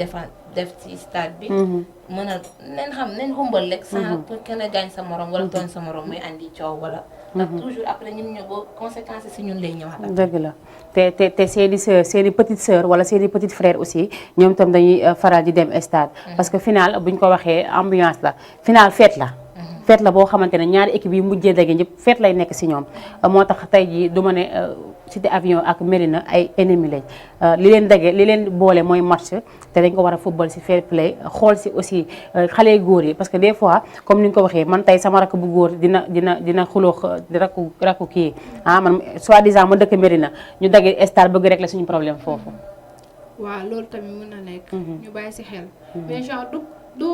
def ci stade bi mën a nañ xam nañ xumbal rek sans pour kenn gaañ sa morom wala tooñ sa morom muy andi coow wala ndax toujours après ñun ñu boo conséquences si ñun lay ñëwaat
dëgg la te seeni sœur seeni petite sœur wala seeni petite frère aussi ñoom itam dañuy faral di dem stade parce que final buñ ko waxee ambiance la final fête la boo xamante ne ñaari équipe yi mujjee dage ñëpp fête lay nekk si ñoom moo tax tey jii du ma ne cité avion ak Médina ay ennemi lañ li leen boole mooy match te dañ ko war a football si fair play xool si aussi xale góor yi parce que des fois comme ni nga ko waxee man tey sama rakk bu góor dina xuloo rakku kii man soi-disant ma dëkk Médina ñu dage stade bëgg rek la suñu problème foofu
waaw loolu tamit mën na nekk ñu bàyyi si xel mais genre du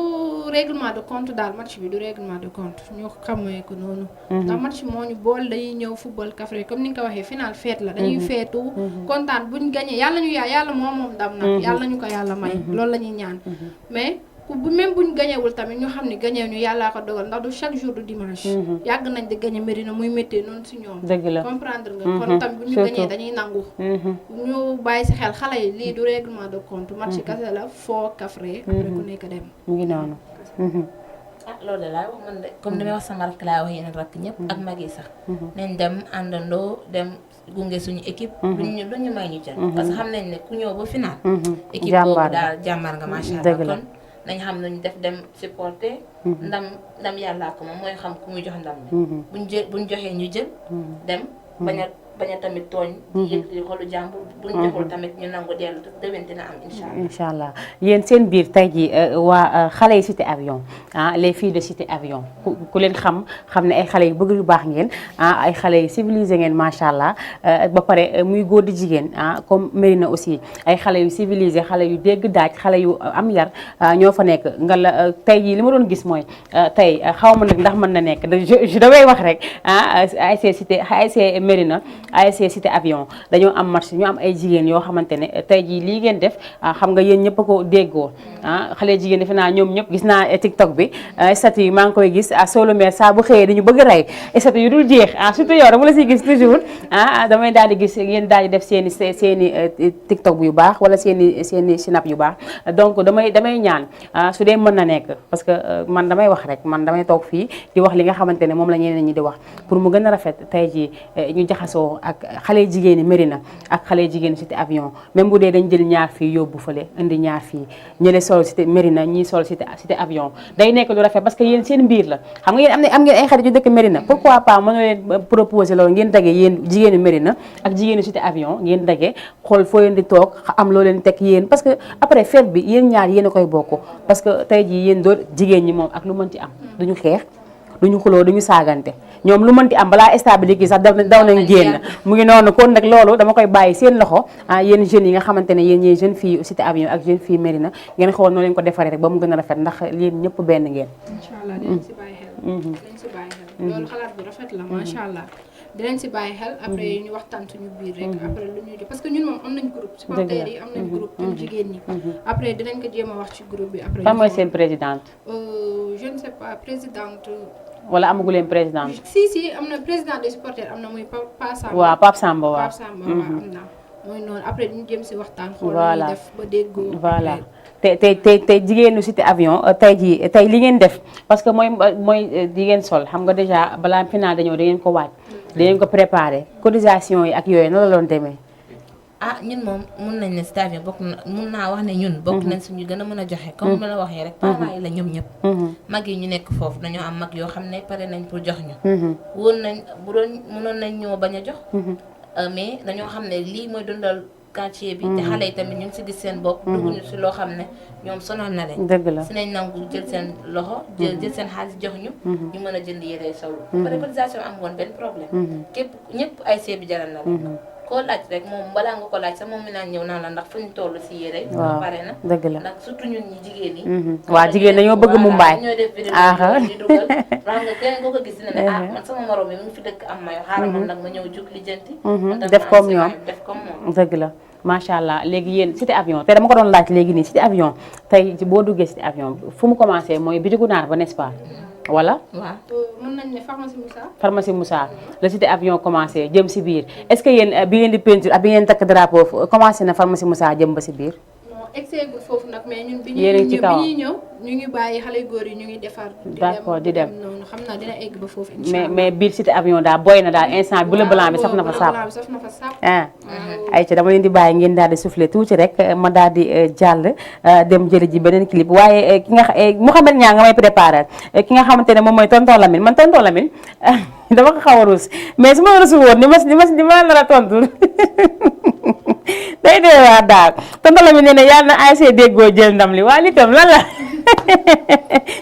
règlement de compte daal match bi du règlement de compte ñu xamee ko noonu ndax match moo ñu bool dañuy ñëw football kafre comme ni nga ko waxee final fête la dañuy feetu kontaan buñ gañee yàlla moom ndam nag yàlla ñu ko yàlla may loolu la ñuy ñaan mais même buñ gañewul tamit ñu xam ne gañew ñu yàllaa ko dogal ndax du chaque jour du dimanche yàgg nañ di gañe Médina muy méttee noonu si ñoom comprendre nga kon tamit bu ñu gañee dañuy nangu ñu bàyyi si xel xale yi lii du règlement de compte match kase la foo kafre après ku nekk dem
mu ngi noonu
loolu de laay wax man de comme ni may wax sama rakk laay wax yeneen rakk ñëpp ak mag yi sax nañ dem àndandoo dem gunge suñu équipe. duñu may ñu jël. parce que xam nañ ne ku ñëw ba final. équipe
Jàmbaar
boobu
nga.
daal jàmbaar nga macha
Dëgg
allah
la.
kon nañ xam nañu def dem supporter. ndam yàllaa ko moom mooy xam ku muy jox ndam li. buñ joxee ñu jël. dem bañ a tamit tooñ. yëg li xolu jàmbur buñ joxul tamit ñu nangu dellu déwén dina am incha allah.
incha allah yéen seen biir tey jii waa xale yi cité avion les filles de cité avion ku leen xam ne ay xale yu bëgg yu baax ngeen ay xale yu civilisé ngeen macha allah ba pare muy góor di jigéen comme Mérina aussi ay xale yu civilisé xale yu dégg daaj xale yu am yar ñoo fa nekk nga la tey jii li ma doon gis mooy tey xaw ma nag ndax mën na nekk je damay wax rek ASC cité ASC Mérina ASC cité avion dañoo am match ñu am ay jigéen yoo xamante ne tey jii lii ngeen def xam nga yéen ñëpp a ko déggoo xale jigéen defe naa ñoom ñëpp gis naa TikTok bi statut yi maa ngi koy gis Solomé saa bu xëyee dañu bëgg a rey statut yu dul jeex surtout yow dama la siy gis toujours damay daal di gis ngeen daal di def seeni TikTok yu baax wala seeni snap yu baax donc damay ñaan su dee mën na nekk parce que man damay wax rek man damay toog fii di wax li nga xamante ne moom la ñeneen ñi di wax pour mu gën a rafet tey jii ñu jaxasoo ak xale jigéeni Mérina ak xale jigéeni cité avion même bu dee dañ jël ñaar fii yóbbu fële indi ñaar fii ñële sol cité Mérina ñii sol cité avion day nekk lu rafet parce que yéen seen biir la xam nga yéen am ngeen ay xarit yu dëkk Mérina pourquoi pas mën na leen proposer loolu ngeen dagee yéen jigéeni Mérina ak jigéeni cité avion ngeen dagee xool foo leen di toog am loo leen teg yéen parce que après fête bi yéen ñaar yéen a koy bokk parce que tey jii yéen doo jigéen ñi moom ak lu mën ci am duñu xeex duñu xuloo duñu saagante ñoom lu mënti am balaa stabilité sax daw nañ génn mu ngi noonu kon nag loolu dama koy bàyyi seen loxo yéen jeunes yi nga xamante ne yéen ñooy jeune fille cité avion ak jeune fille Mérina ngeen xool noo leen ko defaree rek ba mu gën a rafet ndax yéen ñëpp benn ngeen.
incha allah dinañ si bàyyi xel. dinañ si bàyyi xel loolu xalaat bu rafet la macha allah. dinañ si bàyyi xel après ñu waxtaan suñu biir rek après lu ñuy parce que ñun moom am nañ groupe supporters yi am nañ groupe ñun jigéen ñi après dinañ ko jéem a wax ci groupe bi après.
fan mooy seen présidente.
je ne sais pas présidente.
wala amagu leen présidente.
si am na président des supporters am na muy Pape Samba.
waaw Pape Samba waaw
Pape Samba waaw am na mooy noonu après ñu jëm si waxtaan.
voilà
xool def ba déggoo.
voilà te jigéenu cité avion tey li ngeen def parce que mooy di ngeen sol xam nga déjà balaa final dañoo da ngeen ko waaj. da ngeen ko préparé cotisation yi ak yooyu noonu la doon demee.
ñun moom mun nañ ne cité avion bokk na mun naa wax ne ñun bokk nañ suñu gën a mën a joxe comme ma la waxee rek parents yi la ñoom ñëpp mag yi ñu nekk foofu dañoo am mag yoo xam ne pare nañ pour jox ñu woon nañ bu doon mënoon nañ ñoo bañ a jox mais dañoo xam ne lii mooy dundal quartier bi te xale yi tamit ñu ngi si gis seen bopp dugguñu si loo xam ne ñoom sonal na leen
dëgg la
si nañ nangu jël seen loxo jël seen xaalis jox ñu ñu mën a jënd yére solo ba cotisation am woon benn problème képp ñëpp ay see bi jaral na leen koo laaj rek moom balaa nga ko laaj sax moom mi naan ñëw naan la ndax fu ñu toll si yére pare na
dëgg la
ndax surtout ñun ñi jigéen ñi
waaw jigéen dañoo bëgg mu mbaay
ñooy def vidéo di dugal xam nga keneen ko gis dina ne man sama morom bi mu ngi fi dëkk am mayo xaaral man nag ma ñëw jug lijjanti
def comme ñoom
def comme moom
dëgg la macha allah léegi yéen cité avion te dama ko doon laaj léegi nii cité avion tey boo duggee cité avion fu mu commencé mooy bitigu naar ba n'est-ce pas wala
waaw
mën nañ ne pharmacie Moussa.
pharmacie Moussa la cité avion commencé jëm si biir est-ce que yéen bi ngeen di peinture ak bi ngeen takk drapeau commencé na pharmacie Moussa jëm ba si biir.
non excès gu foofu nag mais ñun bi
yéen ci kawam
ñuy ñëw ñu ngi bàyyi xale góor yi ñu ngi defar.
d'accord di dem
noonu xam naa dina egg ba foofu incha allah
mais biir cité avion daal boy na daal instant bi bleu blanc bi saf na fa sàpp. ay ci dama leen di bàyyi ngeen daal di souffler tuuti rek ma daal di jàll dem jëli ji beneen clip waaye ki nga Mouhamed Niang nga may préparé ki nga xamante ne moom mooy tonton Lamine man tonton Lamine dama ko xaw a ruus mais su ma rusu woon ni ma nar a tontu day dee waa daal tonton Lamine nee na yàlla na ASC Déggoo jël ndam li waa li tam lan la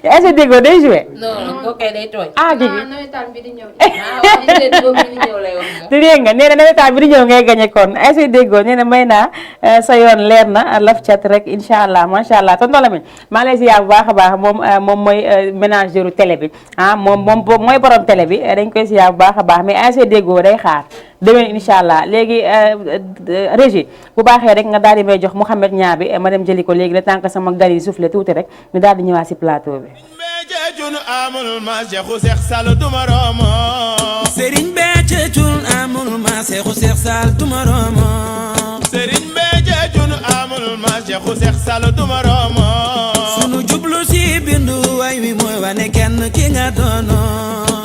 ASC Déggoo day joué.
non kooku kay day tooñ.
nawetaan bi di ñëw.
te dégg nga nee na nawetaan bi di ñëw ngay gañe kon ASC Déggoo nee na may naa sa yoon leer na laf cat rek incha allah macha allah tonton Lamine maa lay ziar bu baax a baax moom mooy ménageur télé bi moom mooy borom télé bi dañ koy ziar bu baax a baax mais ASC Déggoo day xaar déwén incha allah léegi régie bu baaxee rek nga daal di may jox Mouhamed Niang bi ma dem jëli ko léegi le temps que sama gan yi soufflé tuuti rek ñu daal di ñëwaat si plateau bi.
Serigne Béthio Thioune amul ma Seexu Seex Saal duma romo Serigne Béthio Thioune amul ma Seexu Seex Saal duma romo sunu jublu si bindu way wi mooy wane kenn ki nga doono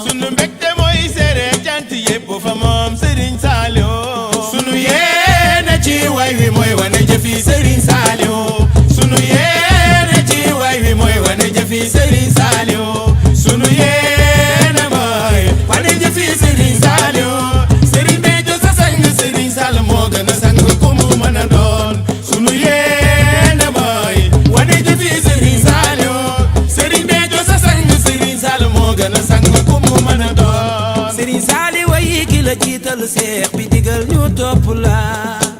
sunu mbégte mooy seere cant yépp fa moom Serigne Saliou
gën a sang ku mu mën a doon sunu yéene mooy wane jëfi Serigne Saliou Serigne Béthio sa sang Serigne Saliou moo gën a sang ku mu mën a doon
Serigne Saliou way ki la jiital seex bi digal ñu topp la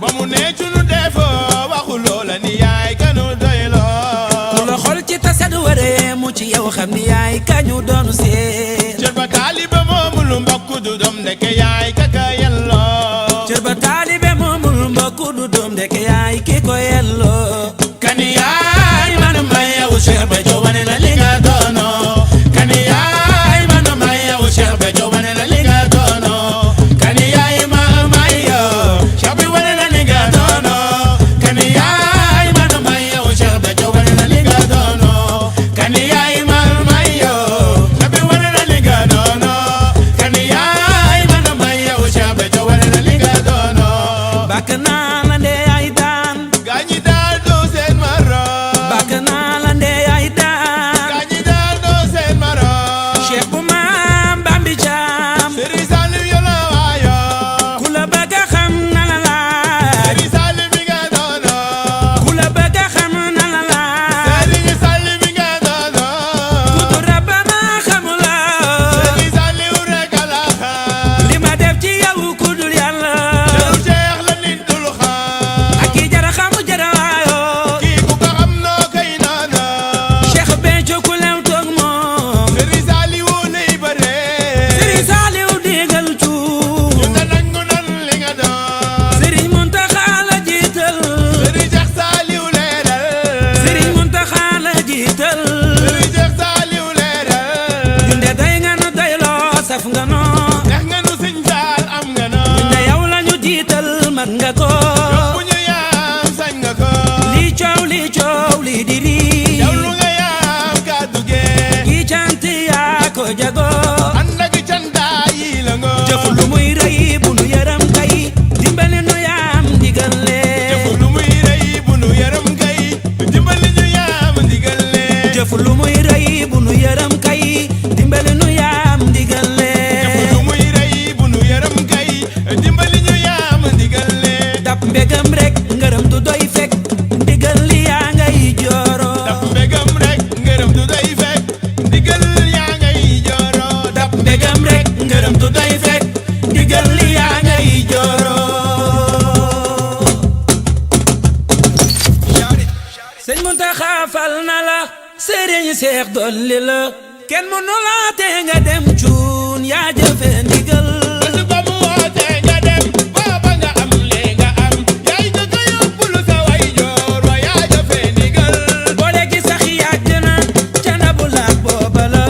ba mu ne ci nu defoo waxu loola ni yaay kanu doyloo
ku la xol ci tasad waree mu ci yow xam ni yaay kañu doonu seet
cër ba taalibe moomul mbokk du doom ndeke yaay kaka yelloo
cër ba taalibe moomul mbokk du doom ndeke yaay ki ko yelloo
kani yaay man may yow Cheikh Béthio wane na li nga doonoo kani yaay man may yow Cheikh Béthio wane na li nga doonoo kani yaay ma may yow Cheikh bi wane na li nga doonoo kani yaay man may yow Cheikh Béthio wane na li nga doonoo kani yaay ma may yow Cheikh bi wane na li nga doonoo kani yaay man may yow Cheikh Béthio wane na li nga doonoo
bàkk naa la ndee ay daan
gaañi daal doo seen maro
bàkk naa la ndee ay daan
gaañi daal doo seen maro
Cheikh bu maam Bambi Caam
Serigne Saliou yola waayo
ku la bëgg a xam na la laaj
Serigne Saliou mi nga doonoo
ku la bëgg a xam na la laaj
Serigne Saliou mi nga doonoo
ku du rabbana xamula
Serigne Saliou rek a la xam
li ma def ci yow ku dul yàlla
yow Cheikh la nit dul xam
ak ki jara xamu jara waayoo
kii ku ko xam noo koy noonoo
Cheikh Béthio ku lew toog moom
Serigne Saliou lay bëree
Serigne Saliou digal cuub
ñu nga nangu nan li nga doon
Serigne Mountakha la jiital
Serigne Cheikh Saliou leeral
Serigne Mountakha la jiital
Serigne Cheikh Saliou leeral
junde day nga nu doyloo saf nga noo
neex nga nu Serigne Sall am nga noo
junde yow la ñu jiital mat nga ko
bu ñu yaam sañ nga ko
lii coow lii di rii
yow lu nga yaam kàddu gee
kii cant yaa ko jagoo
ànd ak cantaa yi la ngoo
jëf lu muy rëy bu nu yaram kay dimbali nu yaam ndigal lee
jëf lu muy rëy bu nu yaram kay dimbali ñu yaam ndigal lee
jëf lu muy rëy bu nu yaram kay dimbali nu yaam ndigal lee
jëf lu muy rëy bu nu yaram kay dimbali ñu yaam ndigal lee
dab mbégam rek ngërëm du doy fekk ndigal li yaa ngay jooro
daf mbégam rek ngërëm du doy fekk ndigal yaa ngay jooro
dab mbégam rek ngërëm du doy fekk ndigal li yaa ngay jooro sëñ Mountakha fal na la Serigne Cheikh dolli la kenn mënu la te nga dem cuun yaa jëfe ndigal
bés ba mu wootee nga dem booba nga am lee nga am yaay jëkk a yóbbul sa way joor wa yaa jëfee ndigal
boole gi sax yàgg na ca na bu laak booba la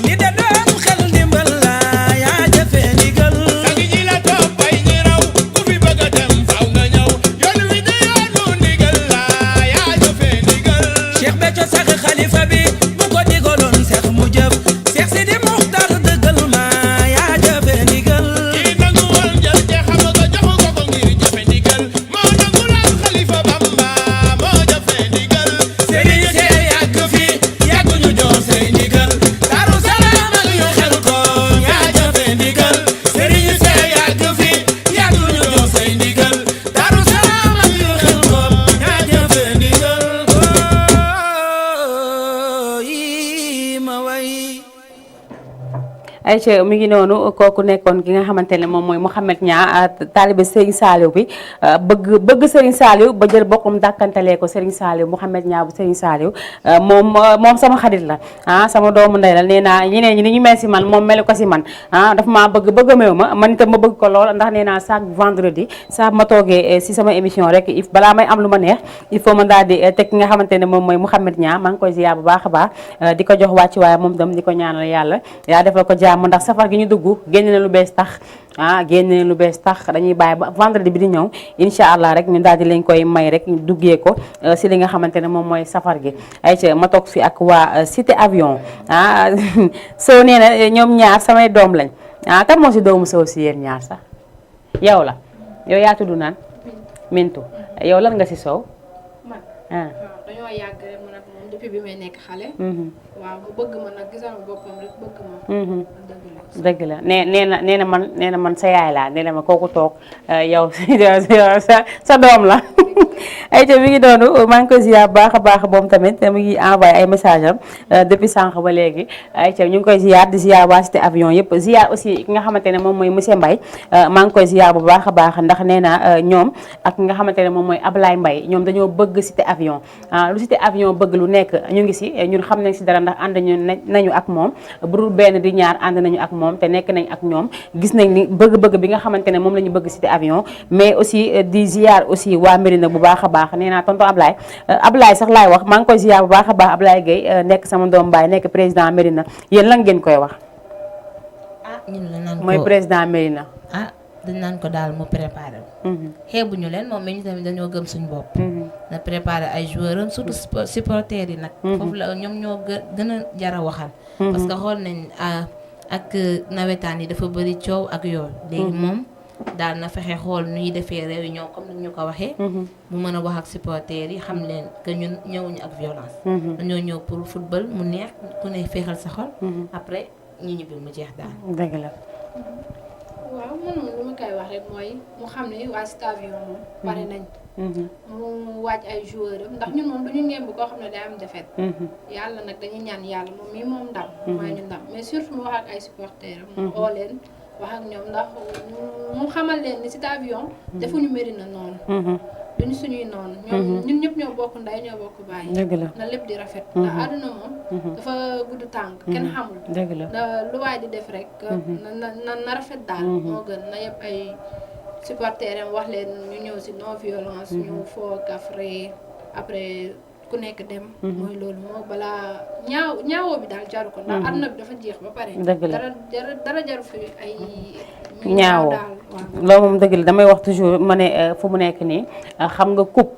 li de doon xel ndimbal la yaa jëfe ndigal
sangi ñi la toppay ñi raw ku fi bëgg a dem faw nga ñëw yoon wi de yoonu ndigal la yaa jëfee ndigal
Cheikh Béthio sax xalifa bi bu ko digaloon seex mu jëf Cheikh Sidi Muxtar dëggal ma yaa jëfe ndigal
kii nangu woon jël te xam nga joxu ko ko ngir jëfe ndigal moo nangu laal xalifa Bamba moo jëfee ndigal
Serigne see yàgg fi yàgg ñu jox say ndigal Daaru Salaam ak yu xel ko yaa jëfe ndigal Serigne see yàgg fi yàgg ñu jox say ndigal Daaru Salaam ak yu xel ko yaa jëfe ndigal yi ma way
Aïcha mi ngi noonu kooku nekkoon ki nga xamante ne moom mooy Mouhamed Niang taalibe Serigne Saliou bi bëgg Serigne Saliou ba jël bokkum dàkkantalee ko Serigne Saliou Mouhamed Niang bu Serigne Saliou moom sama xarit la sama doomu ndey la nee naa ñeneen ñi ni ñu mel si man moom melu ko si man dafa maa bëgg meew ma man itam ma bëgg ko lool ndax nee naa chaque vendredi saa ma toogee si sama émission rek balaa may am lu ma neex il faut ma daal di teg ki nga xamante ne moom mooy Mouhamed Niang maa ngi koy ziar bu baax a baax di ko jox wàcc waaye moom tam di ko ñaanal yàlla yaa defal ko jàmm ndax safar gi ñu dugg génne na lu bees tax génne na lu bees tax dañuy bàyyi ba vendredi bi di ñëw incha allah rek ñu daal di leen koy may rek ñu duggee ko si li nga xamante ne moom mooy safar gi ayca ma toog fi ak waa cité avion soo nee na ñoom ñaar samay doom lañ kan moo si doomu sow si yéen ñaar sax yow la yow yaa tudd naan Mintu yow lan nga si sow
dañoo yàgg rek mu nag moom depuis bi may nekk xale. waaw mu bëgg ma nag gisal ma boppam rek bëgg ma.
dëgg la nee na man sa yaay laa nee na ma kooku toog yow sa doom la. ayca mi ngi doonu maa ngi koy ziar baax a baax moom tamit mu ngi envoyé ay message am depuis sànq ba léegi ayca ñu ngi koy ziar di ziar waa Cité Avion yëpp ziar aussi ki nga xamante ne moom mooy monsieur Mbaye maa ngi koy ziar bu baax a baax ndax nee na ñoom ak ki nga xamante ne moom mooy Ablaye Mbaye ñoom dañoo bëgg Cité Avion lu Cité Avion bëgg lu nekk ñu ngi si ñun xam nañ si dara ndax ànd nañu ak moom bu dul benn di ñaar ànd nañu ak moom te nekk nañ ak ñoom gis nañ ni bëgg-bëgg bi nga xamante ne moom la ñu bëgg Cité Avion mais aussi di ziar aussi waa Mérina bu baax a baax nee naa tonton Ablaye sax laay wax maa ngi koy ziar bu baax a baax Ablaye Gueye nekk sama doom baay nekk président Mérina yéen lan ngeen koy wax.
ñun la naan ko
mooy président Mérina.
dañ naan ko daal mu préparé xeebuñu leen moom ñu tamit dañoo gëm suñu bopp. na préparé ay joueurs am surtout supporters yi nag. foofu la ñoom ñoo gën a jar a waxal. parce que xool nañ ak nawetaan yi dafa bëri coow ak yooyu. léegi moom daal na fexe xool nuy defee réunion comme ni ñu ko waxee. mu mën a wax ak supporters yi xam leen que ñun ñëwuñu ak violence. dañoo ñëw pour football mu neex ku ne féexal sa xol. après ñu ñibbi mu jeex daal.
dëgg la.
waaw man moom lu ma koy wax rek mooy mu xam ne waa Cité Avion moom pare nañ. mu waaj ay joueurs am ndax ñun moom duñu ngemb koo xam ne day am défaite. yàlla nag dañuy ñaan yàlla moom mii moom ndam. mooy ñu ndam mais surtout mu wax ak ay supporters am. mu oo leen wax ak ñoom ndax mu xamal leen ni Cité Avion defuñu Mérina noonu. duñu suñuy noonu. ñun ñëpp ñoo bokk ndey ñoo bokk bàyyi.
dëgg la
na lépp di rafet. ndax àdduna moom. dafa gudd tànk kenn xamul.
dëgg la
lu waay di def rek. na rafet daal. moo gën na yëpp ay supporters am wax leen ñu ñëw si non violence. ñu foo kafre après ku nekk dem. mooy loolu moo balaa ñaawoo bi daal jaru ko. ndax àdduna bi dafa jeex ba pare.
dëgg la
dara jaru fi ay.
ñaawoo loolu moom dëgg la damay wax toujours ma ne fu mu nekk nii xam nga coupe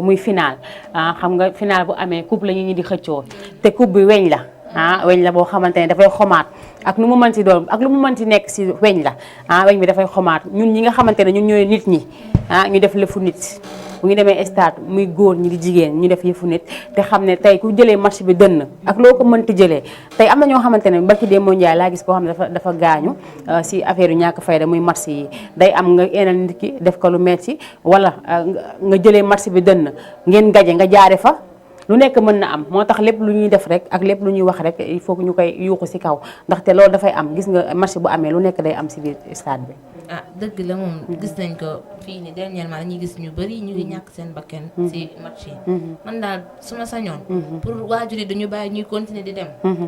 muy final xam nga final bu amee coupe la ñu di xëccoo te coupe bi weñ la weñ la boo xamante ne dafay xomaat ak nu mu mënti doon ak lu mu mënti nekk si weñ la weñ bi dafay xomaat ñun ñi nga xamante ne ñun ñooy nit ñi ñu def lefu nit bu ñu demee stade muy góor ñi di jigéen ñu def yëfu nit te xam ne tey ku jëlee match bi dënn ak loo ko mënti jëlee tey am na ñoo xamante ne barki dee mondial laa gis koo xam ne dafa gaañu si affaire yu ñàkk fayda muy match yi day am nga enal nit ki def ko lu metti wala nga jëlee match bi dënn ngeen gaje nga jaare fa lu nekk mën na am moo tax lépp lu ñuy def rek ak lépp lu ñuy wax rek il faut que ñu koy yuuxu si kaw ndaxte loolu dafay am gis nga match bu amee lu nekk day am si biir stade bi.
dëgg la moom gis nañ ko fii ni dernièrement dañuy gis ñu bëri ñu ngi ñàkk seen bakkan ci match yi. man daal su ma sañoon. pour waajur yi dañu bàyyi ñuy continuer di dem.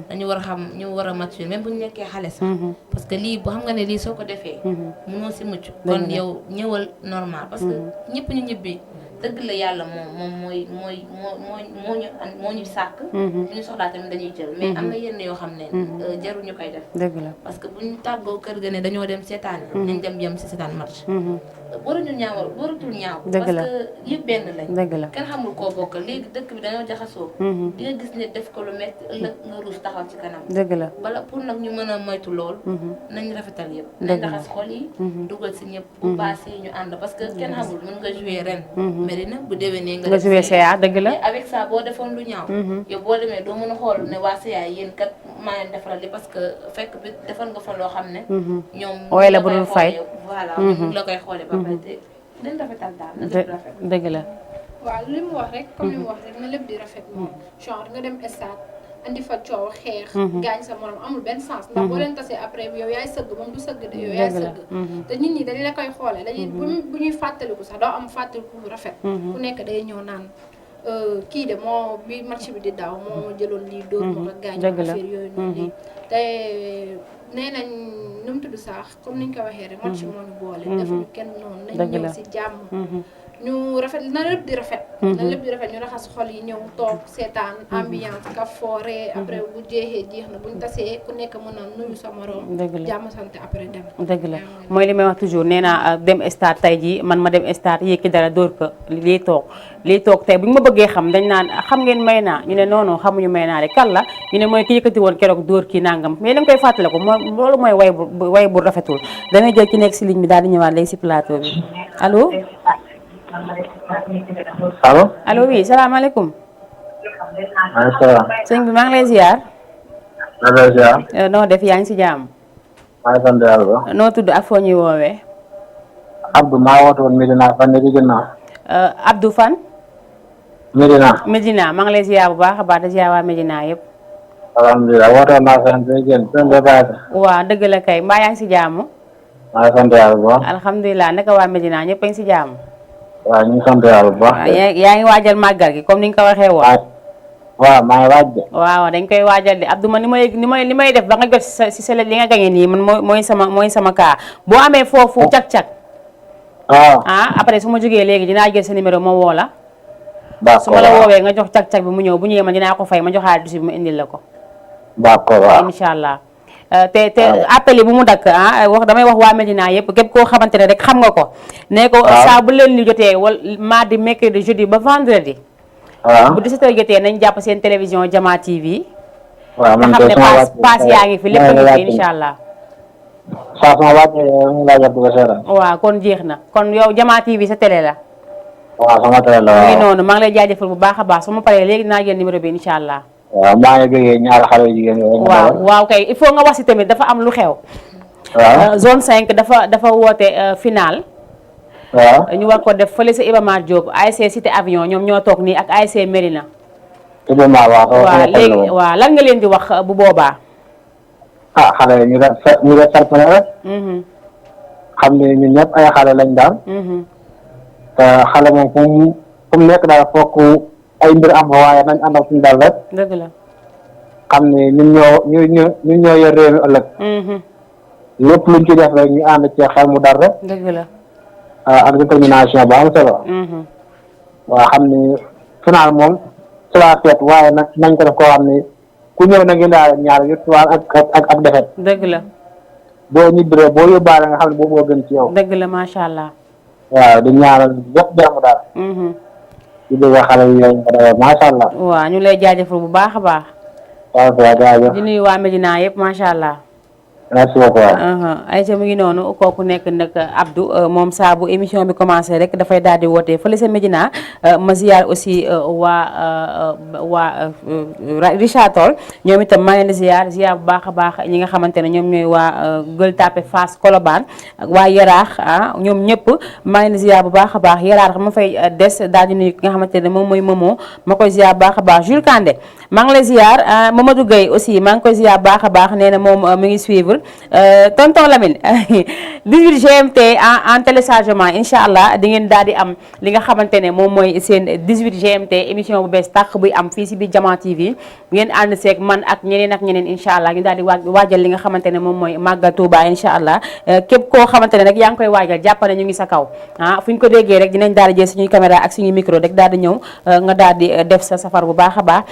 dañu war a xam ñu war a match même bu ñu nekkee xale sax. parce que lii boo xam nga ne lii soo ko defee. mënoo si mucc kon yow ñëwal normal parce que ñëpp ñu ñibbi. dëgg la yàlla moom moo ñu sàkk. bu ñu soxlaa tamit dañuy jël mais am na yenn yoo xam ne jaruñu koy def.
dëgg la
parce que bu ñu tàggoo kër ga ne dañoo dem seetaan nañ dem yem si seetaan match. waruñu ñaawal waratul ñaaw.
dëgg la
parce que yëpp benn lañ.
dëgg la
kenn xamul koo bokk léegi dëkk bi dañoo jaxasoo. di nga gis ne def ko lu métti ëllëg nga ruus taxaw ci kanam.
dëgg la
bala pour nag ñu mën a moytu lool. nañ rafetal yëpp. nañ raxas xol yi. dugal si ñëpp. bu paasee ñu ànd parce que kenn xamul mën nga jouer ren. Mérina bu déwénee nga
jouer CA dëgg la.
mais avec ça boo defoon lu ñaaw. yow boo demee doo mën a xool ne waa CA yéen kat maa leen defaral li parce que fekk bi defoon nga fa loo xam ne. ñoom
ooy la bu dul fay
voilà ñu la koy xoolee ba pare te dañ rafetal daal na lépp rafet.
dëgg la.
waaw li mu wax rek comme li mu wax rek na lépp di rafet moom genre nga dem stade andi fa coow xeex. gaañ sa morom amul benn sens. ndax boo leen tasee après yow yaay sëgg moom du sëgg de yow yaay sëgg. te nit ñi dañ la koy xoolee dañuy bu ñuy fàttaliku sax doo am fàttaliku bu rafet. ku nekk day ñëw naan kii de moo bi match bi di daaw moo jëloon lii dóor moo ak gaañ affaire yooyu noonu lii te nee nañ nu mu tudd sax comme niñ ko waxee rek match moo ñu boole. defuñu kenn noonu nañ ñëw si jàmm. ñu rafet na lépp di rafet. na lépp di rafet ñu raxas xol yi ñëw toog seetaan ambiance ka foore après bu jeexee jeex na buñ tasee ku nekk mën a nuyu sa morom.
dëgg la
jàmm sant après dem.
dëgg la mooy li may wax toujours nee naa dem stade tey jii man ma dem stade yékki dara dóor ko lii toog tey bu ñu ma bëggee xam dañ naan xam ngeen may naa ñu ne non xamuñu may naa de kan la ñu ne mooy ki yëkkati woon keroog dóor kii nangam mais dañ koy fàttale ko mooy loolu mooy way bu rafetul dana jël ki nekk si ligne bi daal di ñëwaat léegi si plateau bi allo.
allo
allo oui salaamaaleykum. sëñ bi maa ngi lay ziar. noo def yaa ngi si jàmm.
maa ngi sant yàlla.
noo tudd ak foo ñuy woowee.
Abdou maa woote woon Medina fan yii di ginnaaw.
Abdou fan. Medina maa ngi lay ziar bu baax a baax di ziar waa Medina yëpp.
alhamdulilah woote woon naa seen bi génn seen dépassé.
waaw dëgg la kay mbaa yaa ngi si jàmm.
maa ngi sant yàlla bu baax.
alhamdulilah naka waa Medina ñëpp a ngi si jàmm.
waaw ñu ngi sant yàlla bu baax.
yaa ngi waajal màggal gi comme ni nga ko waxee woon.
waaw maa ngi waaj de.
waaw dañ koy waajal de Abdou man li may def ba nga jot si sa li nga gañe nii man mooy sama kaa boo amee foofu cag-cag.
waaw
après su ma jógee léegi dinaa jël sa numéro ma woo la.
d'accord
su ma la woowee nga jox cag-cag bi mu ñëw bu ñëwee man dinaa ko fay ma joxaat bi mu indil la ko.
d'accord waaw
incha allah. te appel yi bu mu dakk damay wax waa Medina yëpp képp koo xamante ne rek xam nga ko. ne ko saa bu leen li jotee wala mardi mercredi jeudi ba vendredi. bu 17h jotee nañ jàpp seen télévision Jama TV.
waaw man
xam ne paas yaa ngi fi lépp ngi fi incha allah.
saa sama wàccee ñu laa jàpp ko seetaan.
waaw kon jeex na kon yow Jama TV sa télé la.
waaw sama télé la waaw.
mu ngi noonu maa ngi lay jaajëfal bu baax a baax su ma paree léegi dinaa jël numéro bi incha allah.
waaw maa ngi bëggee ñaari xale yu jigéen yooyu.
waaw kay il faut nga wax si tamit dafa am lu xew.
waaw
zone 5 dafa woote final.
waaw
ñu war ko def fële sa Iba Mar Diop ASC Cité Avion ñoom ñoo toog nii ak ASC Mérina.
Iba Mar waaw
léegi waaw lan nga leen di wax bu boobaa.
xale yi ñu def sarpane rek. xam ne ñun ñëpp ay xale lañ daal. te xale moom fu mu nekk daal fokk ay mbir am fa waaye nañ ànd ak suñu dal rek.
dëgg la.
xam ne ñun ñoo yor réew mi ëllëg. lépp luñ ci def rek ñu ànd ci xel mu dal rek.
dëgg la.
ak détermination bu am solo. waaw xam ni final moom c'est la fête waaye nag nañ ko def koo xam ni ku ñëw na ngi daal ñaar victoire ak défaite.
dëgg la.
boo ñibbiree boo yóbbaale nga xam ne boobu moo gën ci yow.
dëgg la macha allah.
waaw di ñaanal yëpp jàmm daal. di dégg xale yi yooyu macha allah.
waaw ñu lay jaajëfal bu baax a baax.
waaw jaajëf.
di nuyu waa Medina yëpp macha allah.
merci beaucoup.
Aïcha mu ngi noonu kooku nekk nag Abdou moom saa bu émission bi commencé rek dafay daal di woote fële sa Medina ma ziar aussi waa Richard Toll ñoom itam maa ngi leen di ziar bu baax a baax ñi nga xamante ne ñoom ñooy waa Gueule Tapée Fass Colobane ak waa Yaraax ñoom ñëpp maa ngi leen di ziar bu baax a baax Yaraax ma fay des daal di nuyu ki nga xamante ne moom mooy Momo ma koy ziar bu baax a baax Jules Kandé maa ngi lay ziar Mamadou Gueye aussi maa ngi koy ziar bu baax a baax nee na moom mi ngi suivre. tonton Lamine 18 GMT en téléchargement incha allah di ngeen daal di am li nga xamante ne moom mooy seen 18 GMT émission bu bees tàq buy am fii si biir Jama TV ngeen ànd seeg man ak ñeneen incha allah ñu daal di waajal li nga xamante ne moom mooy màggal Touba incha allah képp koo xamante ne rek yaa ngi koy waajal jàpp ne ñu ngi sa kaw fu ñu ko déggee rek dinañ daal di jël suñuy caméra ak suñuy micro rek daal di ñëw nga daal di def sa safar bu baax a baax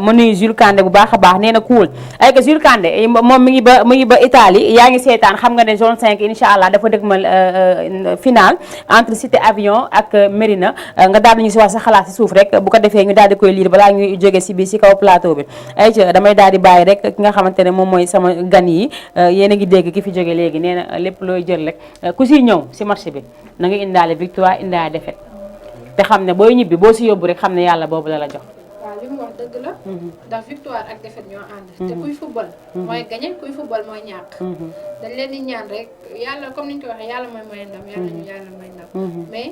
ma nuyu Jules Kandé bu baax a baax nee na cool ay que Jules Kandé moom mi ngi ba Italie yaa ngi seetaan xam nga ne zone 5 incha allah dafa dëgmal final entre Cité Avion ak Mérina nga daal di ñu si wax sa xalaat si suuf rek bu ko defee ñu daal di koy liir balaa ñuy jóge si biir si kaw plateau bi ay damay daal di bàyyi rek ki nga xamante ne moom mooy sama gan yi yéen a ngi dégg ki fi jóge léegi nee na lépp looy jël rek ku si ñëw si marché bi na nga indaale victoire indaale défaite te xam ne booy ñibbi boo si yóbbu rek xam ne yàlla boobu la jox.
waaw li mu wax dëgg la. ndax victoire ak défaite ñoo ànd. te kuy football. mooy gagné kuy football mooy ñàkk. dañ leen di ñaan rek yàlla comme ni ñu ko waxee yàlla mooy may ndam yàlla may ndam. mais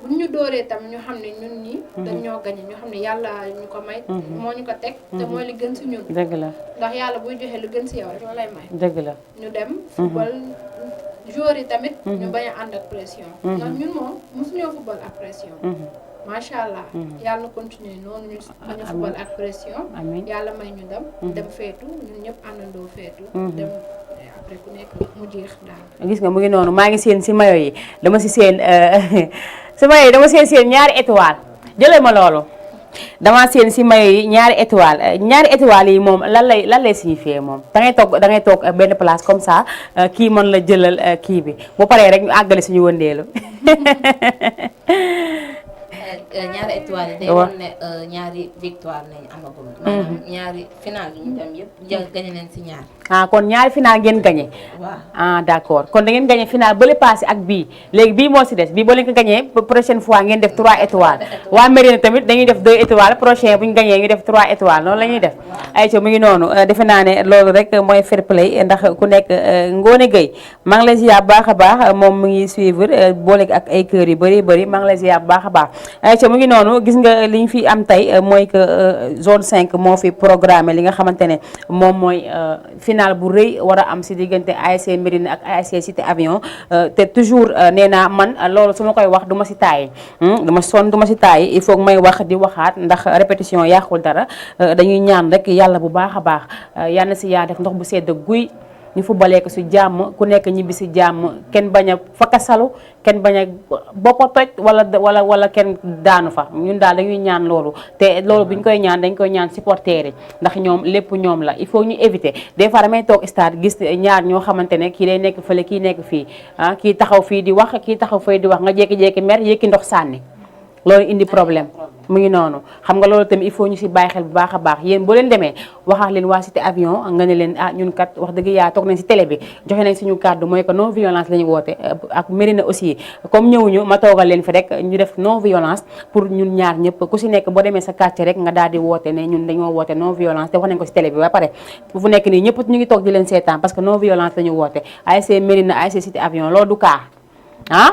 buñ ñu dooree tam ñu xam ne ñun ñi dañ ñoo gagné ñu xam ne yàlla ñu ko may. moo ñu ko teg. te mooy li gën si ñun.
dëgg la
ndax yàlla buy joxe lu gën si yow rek la lay may.
dëgg la
ñu dem football joueurs yi tamit. ñu bañ a ànd ak pression. ndax ñun moom mosuñoo football ak pression. macha allah yàlla na continuer noonu ñu bañu football ak pression yàlla may ñu dem feetu ñun ñëpp àndandoo feetu dem après ku nekk mu jeex daal
gis nga mu ngi noonu maa ngi seen si mayo yi dama si seen si mayo yi dama seen ñaari étoile jëlee ma loolu dama seen si mayo yi ñaari étoile yi moom lan lay signifier moom da ngay toog benn place comme ça kii mën la jëlal kii bi bu paree rek ñu àggale suñu wëndeelu
ñaari étoiles yi day won ne ñaari victoire nañ amagum. maanaam ñaari final yi ñu dem yëpp gagné nañ si ñaar.
kon ñaari final ngeen gagné.
waaw
d'accord kon da ngeen gagné final bële passé ak bii léegi bii moo si des bii boo leen ko gagné prochaine fois ngeen def 3 étoiles waa Mérina tamit dañuy def 2 étoiles prochain bu ñu gagné ñu def 3 étoiles noonu la ñuy def. ayca mu ngi noonu defe naa ne loolu rek mooy fair play ndax ku nekk Ngone Gueye maa ngi lay ziar baax a baax moom mu ngi suivre boole ak ay kër yu bëri maa ngi lay ziar baax a baax. ayca mu ngi noonu gis nga li ñu fi am tey mooy que zone 5 moo fi programmé li nga xamante ne moom mooy final bu rëy war a am si diggante ASC Mérina ak ASC Cité Avion te toujours nee naa man loolu su ma koy wax du ma si taayi dama sonn du ma si taayi il faut may wax di waxaat ndax répétition yàqul dara dañuy ñaan rek yàlla bu baax a baax yal na si yaa def ndox bu sedd guy ñu fubalee ko si jàmm ku nekk ñibbi si jàmm kenn bañ a fakkasalu kenn bañ a boppa toj wala kenn daanu fa ñun daal dañuy ñaan loolu te loolu bu ñu koy ñaan dañ koy ñaan supporters yi ndax ñoom lépp ñoom la il faut ñu éviter des fois damay toog stade gis ñaar ñoo xamante ne kii day nekk fële kii nekk fii kii taxaw fii di wax kii taxaw fii di wax nga jékki-jékki mer yékki ndox sànni loolu indi problème mu ngi noonu xam nga loolu tamit il faut ñu si bàyyi xel bu baax a baax yéen boo leen demee waxaax leen waa Cité Avion nga ne leen ñun kat wax dëgg yaa toog nañ si télé bi joxe nañ suñu kàddu mooy que non violence la ñu woote ak Mérina aussi comme ñëwuñu ma toogal leen fi rek ñu def non violence pour ñun ñaar ñëpp ku si nekk boo demee sa quartier rek nga daal di woote ne ñun dañoo woote non violence te wax nañ ko si télé bi ba pare fu nekk nii ñëpp ñu ngi toog di leen seetaan parce que non violence la ñu woote ASC Mérina ASC Cité Avion loolu du cas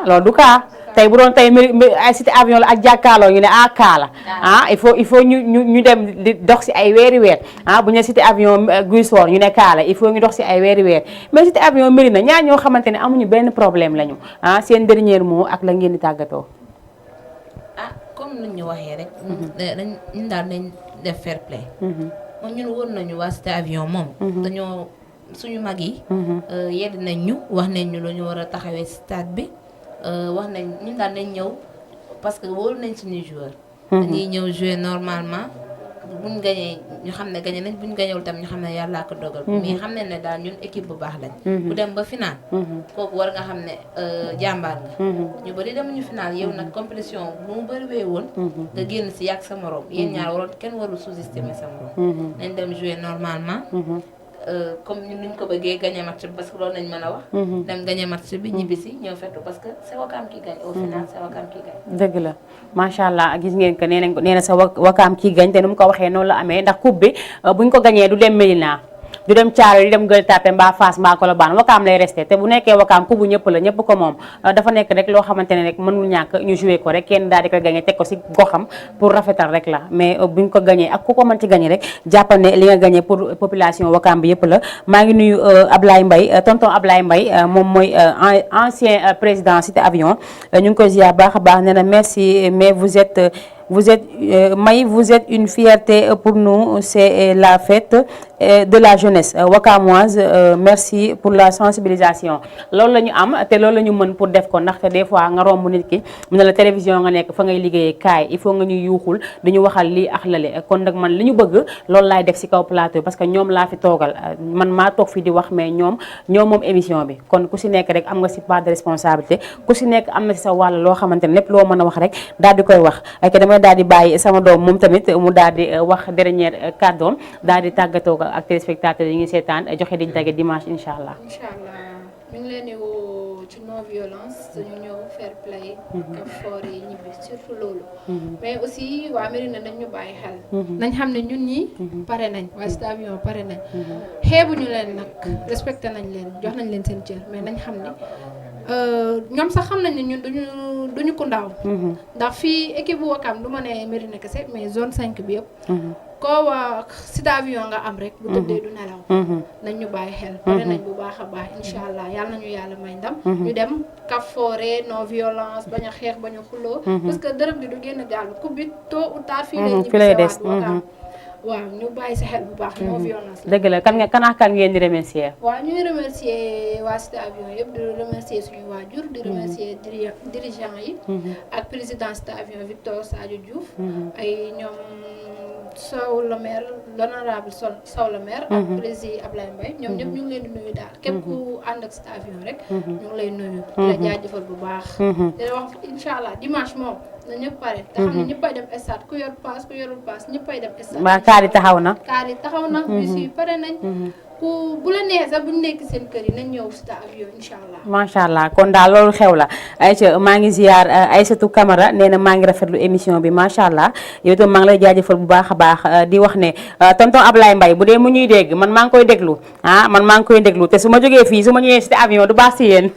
loolu du cas tey bu doon tey ay Cité Avion la ak jàkkaarloo ñu ne kaa la il faut ñu dem di dox si ay weeri weer bu ñu Cité Avion Guy Soor ñu ne kaa la il faut ñu dox si ay weeri weer mais Cité Avion Mérina ñaar ñoo xamante ne amuñu benn problème lañu seen dernier mot ak la ngeen di tàggatoo.
comme ni ñu waxee rek. ñun daal nañ def fair play. moom ñun woon nañu waa Cité Avion moom. dañoo suñu mag yi. yedd nañ ñu wax nañ ñu lu ñu war a taxawee stade bi. wax nañ ñun daal nañ ñëw parce que wóolu nañ suñuy joueur dañuy ñëw jouer normalement buñ gañee ñu xam ne gañe nañ buñ gañewul tam ñu xam ne yàllaa ko dogal mais xam ne daal ñun équipe bu baax lañ bu dem ba final kooku war nga xam ne jàmbaar nga ñu bëri demuñu final yow nag compétition bu mu bëri wee woon nga génn si yàgg sa morom yéen ñaar waroon kenn warul sous-estimer sa morom nañ dem jouer normalement comme ñun nuñ ko bëggee gagné match bi parce que loolu nañ mën a wax. dem gagné match bi ñibbi si ñëw fettu parce que c'est Wakaam ki gagne au final c'est Wakaam ki gagne.
dëgg la macha allah gis ngeen que nee na sa Wakaam ki gagne te nu mu ko waxee noonu la amee ndax coupe bi buñ ko gagné du dem Médina du dem Thiaroye du dem Gueule Tapée mbaa Fass mbaa Colobane Wakaam lay resté te bu nekkee Wakaam coupe bu ñëpp la ñëpp ko moom dafa nekk rek loo xamante ne rek mënul ñàkk ñu joué ko rek kenn daal di koy gagné teg ko si goxam pour rafetal rek la mais buñ ko gagné ak ku ko mën ci gagné rek jàppal ne li nga gagné pour population Wakaam bi yëpp la. maa ngi nuyu Ablaye Mbaye tonton Ablaye Mbaye moom mooy ancien président Cité Avion ñu ngi koy ziar baax a baax nee na merci mais vous êtes une fierté pour nous c'est la fête de la jeunesse wakamoise merci pour la sensibilisation loolu la ñu am te loolu la ñu mën pour def ko ndaxte des fois nga romb nit ki mu ne la télévision nga nekk fa ngay liggéeyee kaay il faut nga ñuy yuuxul dañu waxal lii ak lale kon nag man li ñu bëgg loolu laay def ci kaw plateau parce que ñoom laa fi toogal man maa toog fi di wax mais ñoom moom émission bi kon ku ci nekk rek am nga ci part de responsabilité ku ci nekk am na ci sa wàll loo xamante ne lépp loo mën a wax rek daal di koy wax ak damay daal di bàyyi sama doom moom tamit mu daal di wax dernière kàddoom daal di tàggatoo ak téléspectateurs yi ngi seetaan joxe diñ tagge dimanche incha allah.
incha allah ñu ngi leen di woo ci non violence ñu ñëw fair play. ak foor yi ñibbi surtout loolu. mais aussi waa Mérina nañ ñu bàyyi xel. nañ xam ne ñun ñi pare nañ waa Cité Avion pare nañ. xeebuñu leen nag respecté nañ leen jox nañ leen seen cër mais nañ xam ne ñoom sax xam nañ ne ñun duñu ko ndaw. ndax fii équipe bu Wakaam du ma ne Mérina kese mais zone 5 bi yëpp. koo waa Cité Avion nga am rek bu tëddee du nelaw nañ ñu bàyyi xel pare nañ bu baax a baax incha allah yàlla nañu yàlla may ndam ñu dem kaf foore non violence bañ a xeex bañ a xuloo parce que dërëm bi du génn gaal bi coupe bi tôt ou tard fii lay des waaw ñu bàyyi sa xel bu baax non violence
dëgg la kan ngeen di remercier
waaw ñuy remercier waa Cité Avion yëpp di remercier suñu waajur di remercier dirigeant yi ak président Cité Avion Victor Sadio Diouf ay ñoom Sow le maire l'honorable Sow le maire ak président Ablaye Mbaye ñoom ñëpp ñu ngi leen di nuyu daal képp ku ànd ak Cité Avion rek ñu ngi lay nuyu di la jaajëfal bu baax di la wax incha allah dimanche moom na ñëpp pare te xam ne ñëppay dem stade ku yor paas ku yorul paas ñëppay dem stade
waa kaar yi taxaw na
bis yi pare nañ ku bu la nee sax bu ñu nekk seen kër yi nañ ñëw Cité Avion incha allah.
macha allah kon daal loolu xew la Aïcha maa ngi ziar Aïssatou Camara nee na maa ngi rafetlu émission bi macha allah yow itam maa ngi lay jaajëfal bu baax a baax di wax ne tonton Ablaye Mbaye bu dee mu ñuy dégg man maa ngi koy déglu man maa ngi koy déglu te su ma jógee fii su ma ñëwee Cité Avion du baax si yéen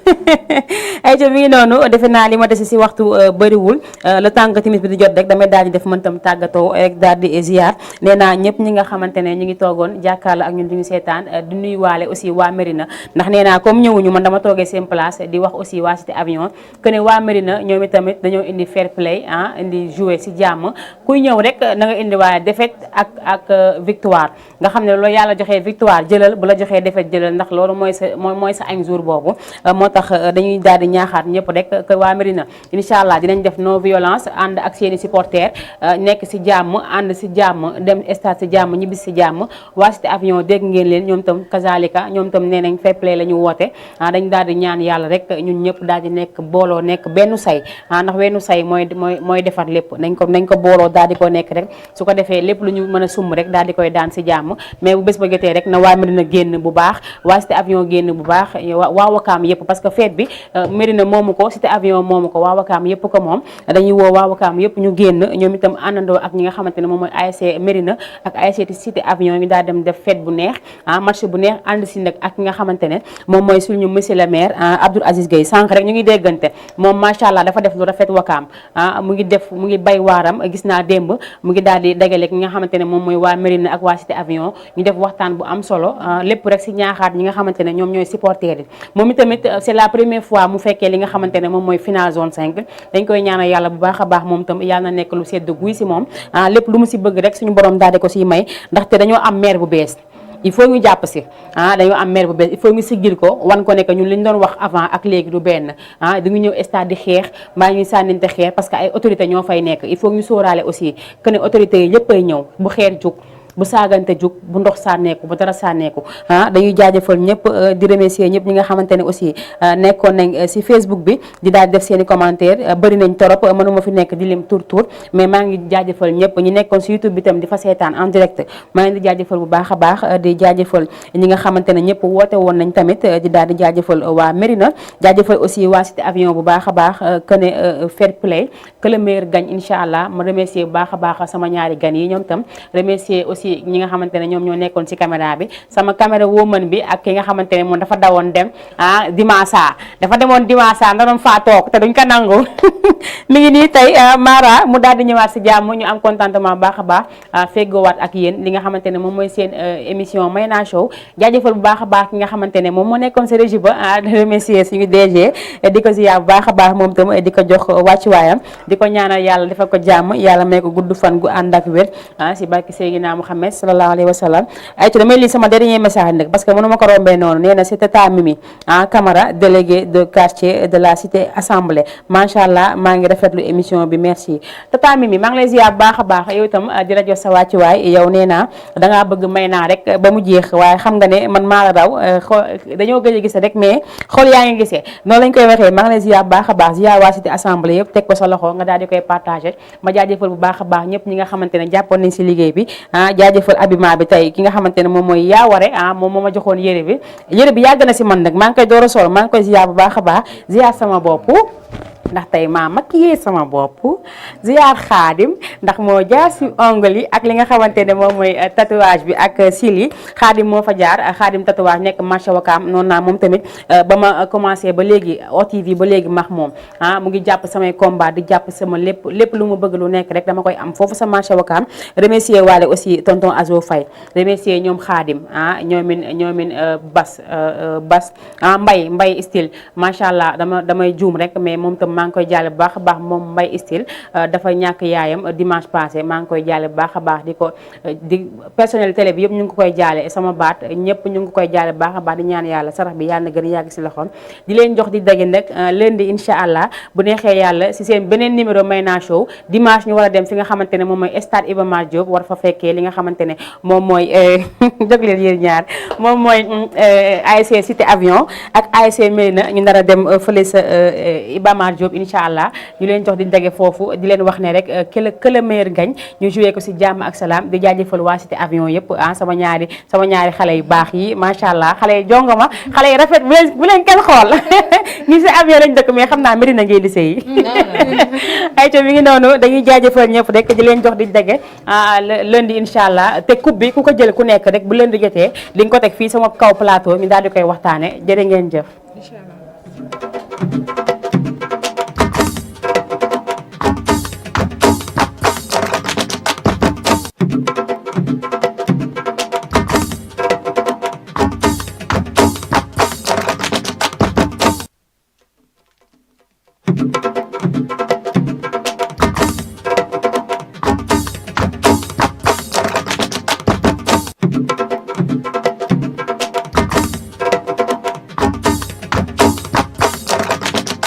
Aïcha mi ngi noonu defe naa li ma dese si waxtu bëriwul le temps que timis bi di jot rek damay daal di def mën tam tàggatoo rek daal di ziar nee naa ñëpp ñi nga xamante ne ñu ngi toogoon jàkkaarloo ak ñun di ñu seetaan di nuyuwaale aussi waa Mérina ndax nee naa comme ñëwuñu man dama toogee seen place di wax aussi waa Cité Avion que ne waa Mérina ñoom itamit dañoo indi fair play indi jouer si jàmm kuy ñëw rek na nga indi waaye défaite ak victoire nga xam ne loolu yàlla joxee victoire jëlal bu la joxee défaite jëlal ndax loolu mooy sa añ jour boobu moo tax dañuy daal di ñaaxaat ñëpp rek que waa Mérina incha allah dinañ def non violence ànd ak seeni supporters nekk si jàmm ànd si jàmm dem stade si jàmm ñibbi si jàmm waa Cité Avion dégg ngeen leen ñoom tam kazalika ñoom tam nee nañ fair play la ñu woote dañ daal di ñaan yàlla rek ñun ñëpp daal di nekk booloo nekk benn say ndax benn say mooy defar lépp nañ ko booloo daal di ko nekk rek su ko defee lépp lu ñu mën a sumb rek daal di koy daan si jàmm mais bu bés ba jotee rek na waa Mérina génn bu baax waa Cité Avion génn bu baax waa Wakaam yëpp parce que fête bi Mérina moomu ko Cité Avion moomu ko waa Wakaam yëpp ko moom dañuy woo waa Wakaam yëpp ñu génn ñoom itam àndandoo ak ñi nga xamante ne moom mooy ASC Mérina ak ASC Cité Avion ñu daal dem def fête bu neex match bu neex ànd si nag ak nga xamante ne moom mooy suñu monsieur le maire Abdoul Aziz Gueye sànq rek ñu ngi déggante moom macha allah dafa def lu rafet Wakaam mu ngi bay waaram gis naa démb mu ngi daal di dagale ki nga xamante ne moom mooy waa Mérina ak waa Cité Avion ñu def waxtaan bu am solo lépp rek si ñaaxaat ñi nga xamante ne ñoom ñooy supporters yi moom itamit c'est la première fois mu fekkee li nga xamante ne moom mooy final zone 5 dañ koy ñaanal yàlla bu baax a baax moom tam yàlla na nekk lu sedd guy si moom lépp lu mu si bëgg rek suñu borom daal di ko siy may ndaxte dañoo am maire bu bees il faut ñu jàpp si dañoo am maire bu bees il faut ñu siggil ko wan ko ne que ñun li ñu doon wax avant ak léegi du benn di ñu ñëw stade di xeex mbaa ñuy sànninte xeer parce que ay autorité ñoo fay nekk il faut ñu sóoraale aussi que ne autorités yi yëpp ay ñëw bu xeer jug bu saagante jug bu ndox sànneeku bu dara sànneeku dañuy jaajëfal ñëpp di remercier ñëpp ñi nga xamante ne aussi nekkoon nañ si Facebook bi di daal def seen i commentaire bëri nañ torop mënuma fi nekk di lim tur mais maa ngi jaajëfal ñëpp ñi nekkoon si YouTube bi tam di fa seetaan en direct maa ngi di jaajëfal bu baax a baax di jaajëfal ñi nga xamante ne ñëpp woote woon nañ tamit di daal di jaajëfal waa Mérina jaajëfal aussi waa Cité Avion bu baax a baax que ne fair play que le meilleur gagne incha allah ma remercier bu baax a baax sama ñaari gan yi ñoom tam remercier aussi ñi nga xamante ne ñoom ñoo nekkoon ci caméra bi sama caméra woman bi ak ki nga xamante ne moom dafa dawoon dem dafa demoon dimanche da doon faa toog te duñ ko nangu mi ngi nii tey Mara mu daal di ñëwaat ci jàmm ñu am contentement baax a baax feggoowaat ak yéen li nga xamante ne moom mooy seen émission Mayna Show jaajëfal bu baax a baax ki nga xamante ne moom moo nekkoon ci régie ba remercier suñu DG di ko ziyaar bu baax a baax moom tam di ko jox wàccuwaayam di ko ñaanal yàlla defal ko jàmm yàlla may ko gudd fan gu ànd ak wér ci barke Seydina Muhammad sallallahu alayhi wa sallam ay ci damay lii sama dernier message nag parce que mënuma ko rombee noonu nee na c'est Tata Mimi Camara délégué de quartier de la cité assemblée macha allah maa ngi rafetlu émission bi merci Tata Mimi maa ngi lay ziar baax a baax yow itam di la jox sa wàccuwaay yow nee naa dangaa bëgg may naa rek ba mu jeex waaye xam nga ne man maa la raw dañoo gëj a gise rek mais xool yaa ngi gisee noonu lañ koy waxee maa ngi lay ziar baax a baax ziar waa cité assemblée yëpp teg ko sa loxo nga daal di koy partagé ma jaajëfal bu baax a baax ñëpp ñi nga xamante ne jàppoon nañ si liggéey bi jaajëfal abima bi tey ki nga xamante ne moom mooy yaaware moom moo ma joxoon yére bi yàgg na si man nag maa ngi koy door a sol maa ngi koy ziar bu baax a baax ziar sama bopp ndax tey maa maquillé sama bopp ziar xaadim ndax moo jaar si ongle yi ak li nga xamante ne moom mooy tatouage bi ak cils yi xaadim moo fa jaar xaadim tatouage nekk marché Wakaam noonu naa moom tamit ba ma commencé ba léegi OTV ba léegi max moom mu ngi jàpp samay combat di jàpp sama lépp lu mu bëgg lu nekk rek dama koy am foofu sa marché Wakaam remercier waale aussi tonton Azo Faye remercier ñoom xaadim ñoomin bas mbay style macha allah damay juum rek mais moom tam maa ngi koy jaale bu baax a baax moom Mbaye Style dafa ñàkk yaayam dimanche passé maa ngi koy jaale bu baax a baax di personnel télé bi yëpp ñu ngi koy jaale sama baat ñëpp ñu ngi koy jaale bu baax a baax di ñaan yàlla sarax bi yàlla na gën a yàgg si loxoom di leen jox di dagge nag lundi incha allah bu neexee yàlla si seen beneen numéro Mayna Show dimanche ñu war a dem fi nga xamante ne moom mooy stade Iba Mar Diop war fa fekkee li nga xamante ne moom mooy jóg leen yéen ñaar moom mooy ASC Cité Avion ak ASC Médina ñu nar a dem fële sa Iba Mar Diop incha allah ñu leen jox di dagge foofu di leen wax ne rek que le meilleur gagne ñu joué ko si jàmm ak salaam di jaajëfal waa Cité Avion yëpp sama ñaari xale yu baax yi macha allah xale yi jongoma xale yi rafet bu leen kenn xool ñi si avion lañ dëkk mais xam naa Médina ngay lycée yi ay ca mi ngi noonu dañuy jaajëfal ñëpp rek di leen jox di dagge lundi incha allah te coupe bi ku ko jël ku nekk rek bu lundi jotee di nga ko teg fii sama kaw plateau ñu daal di koy waxtaane jërë ngeen jëf.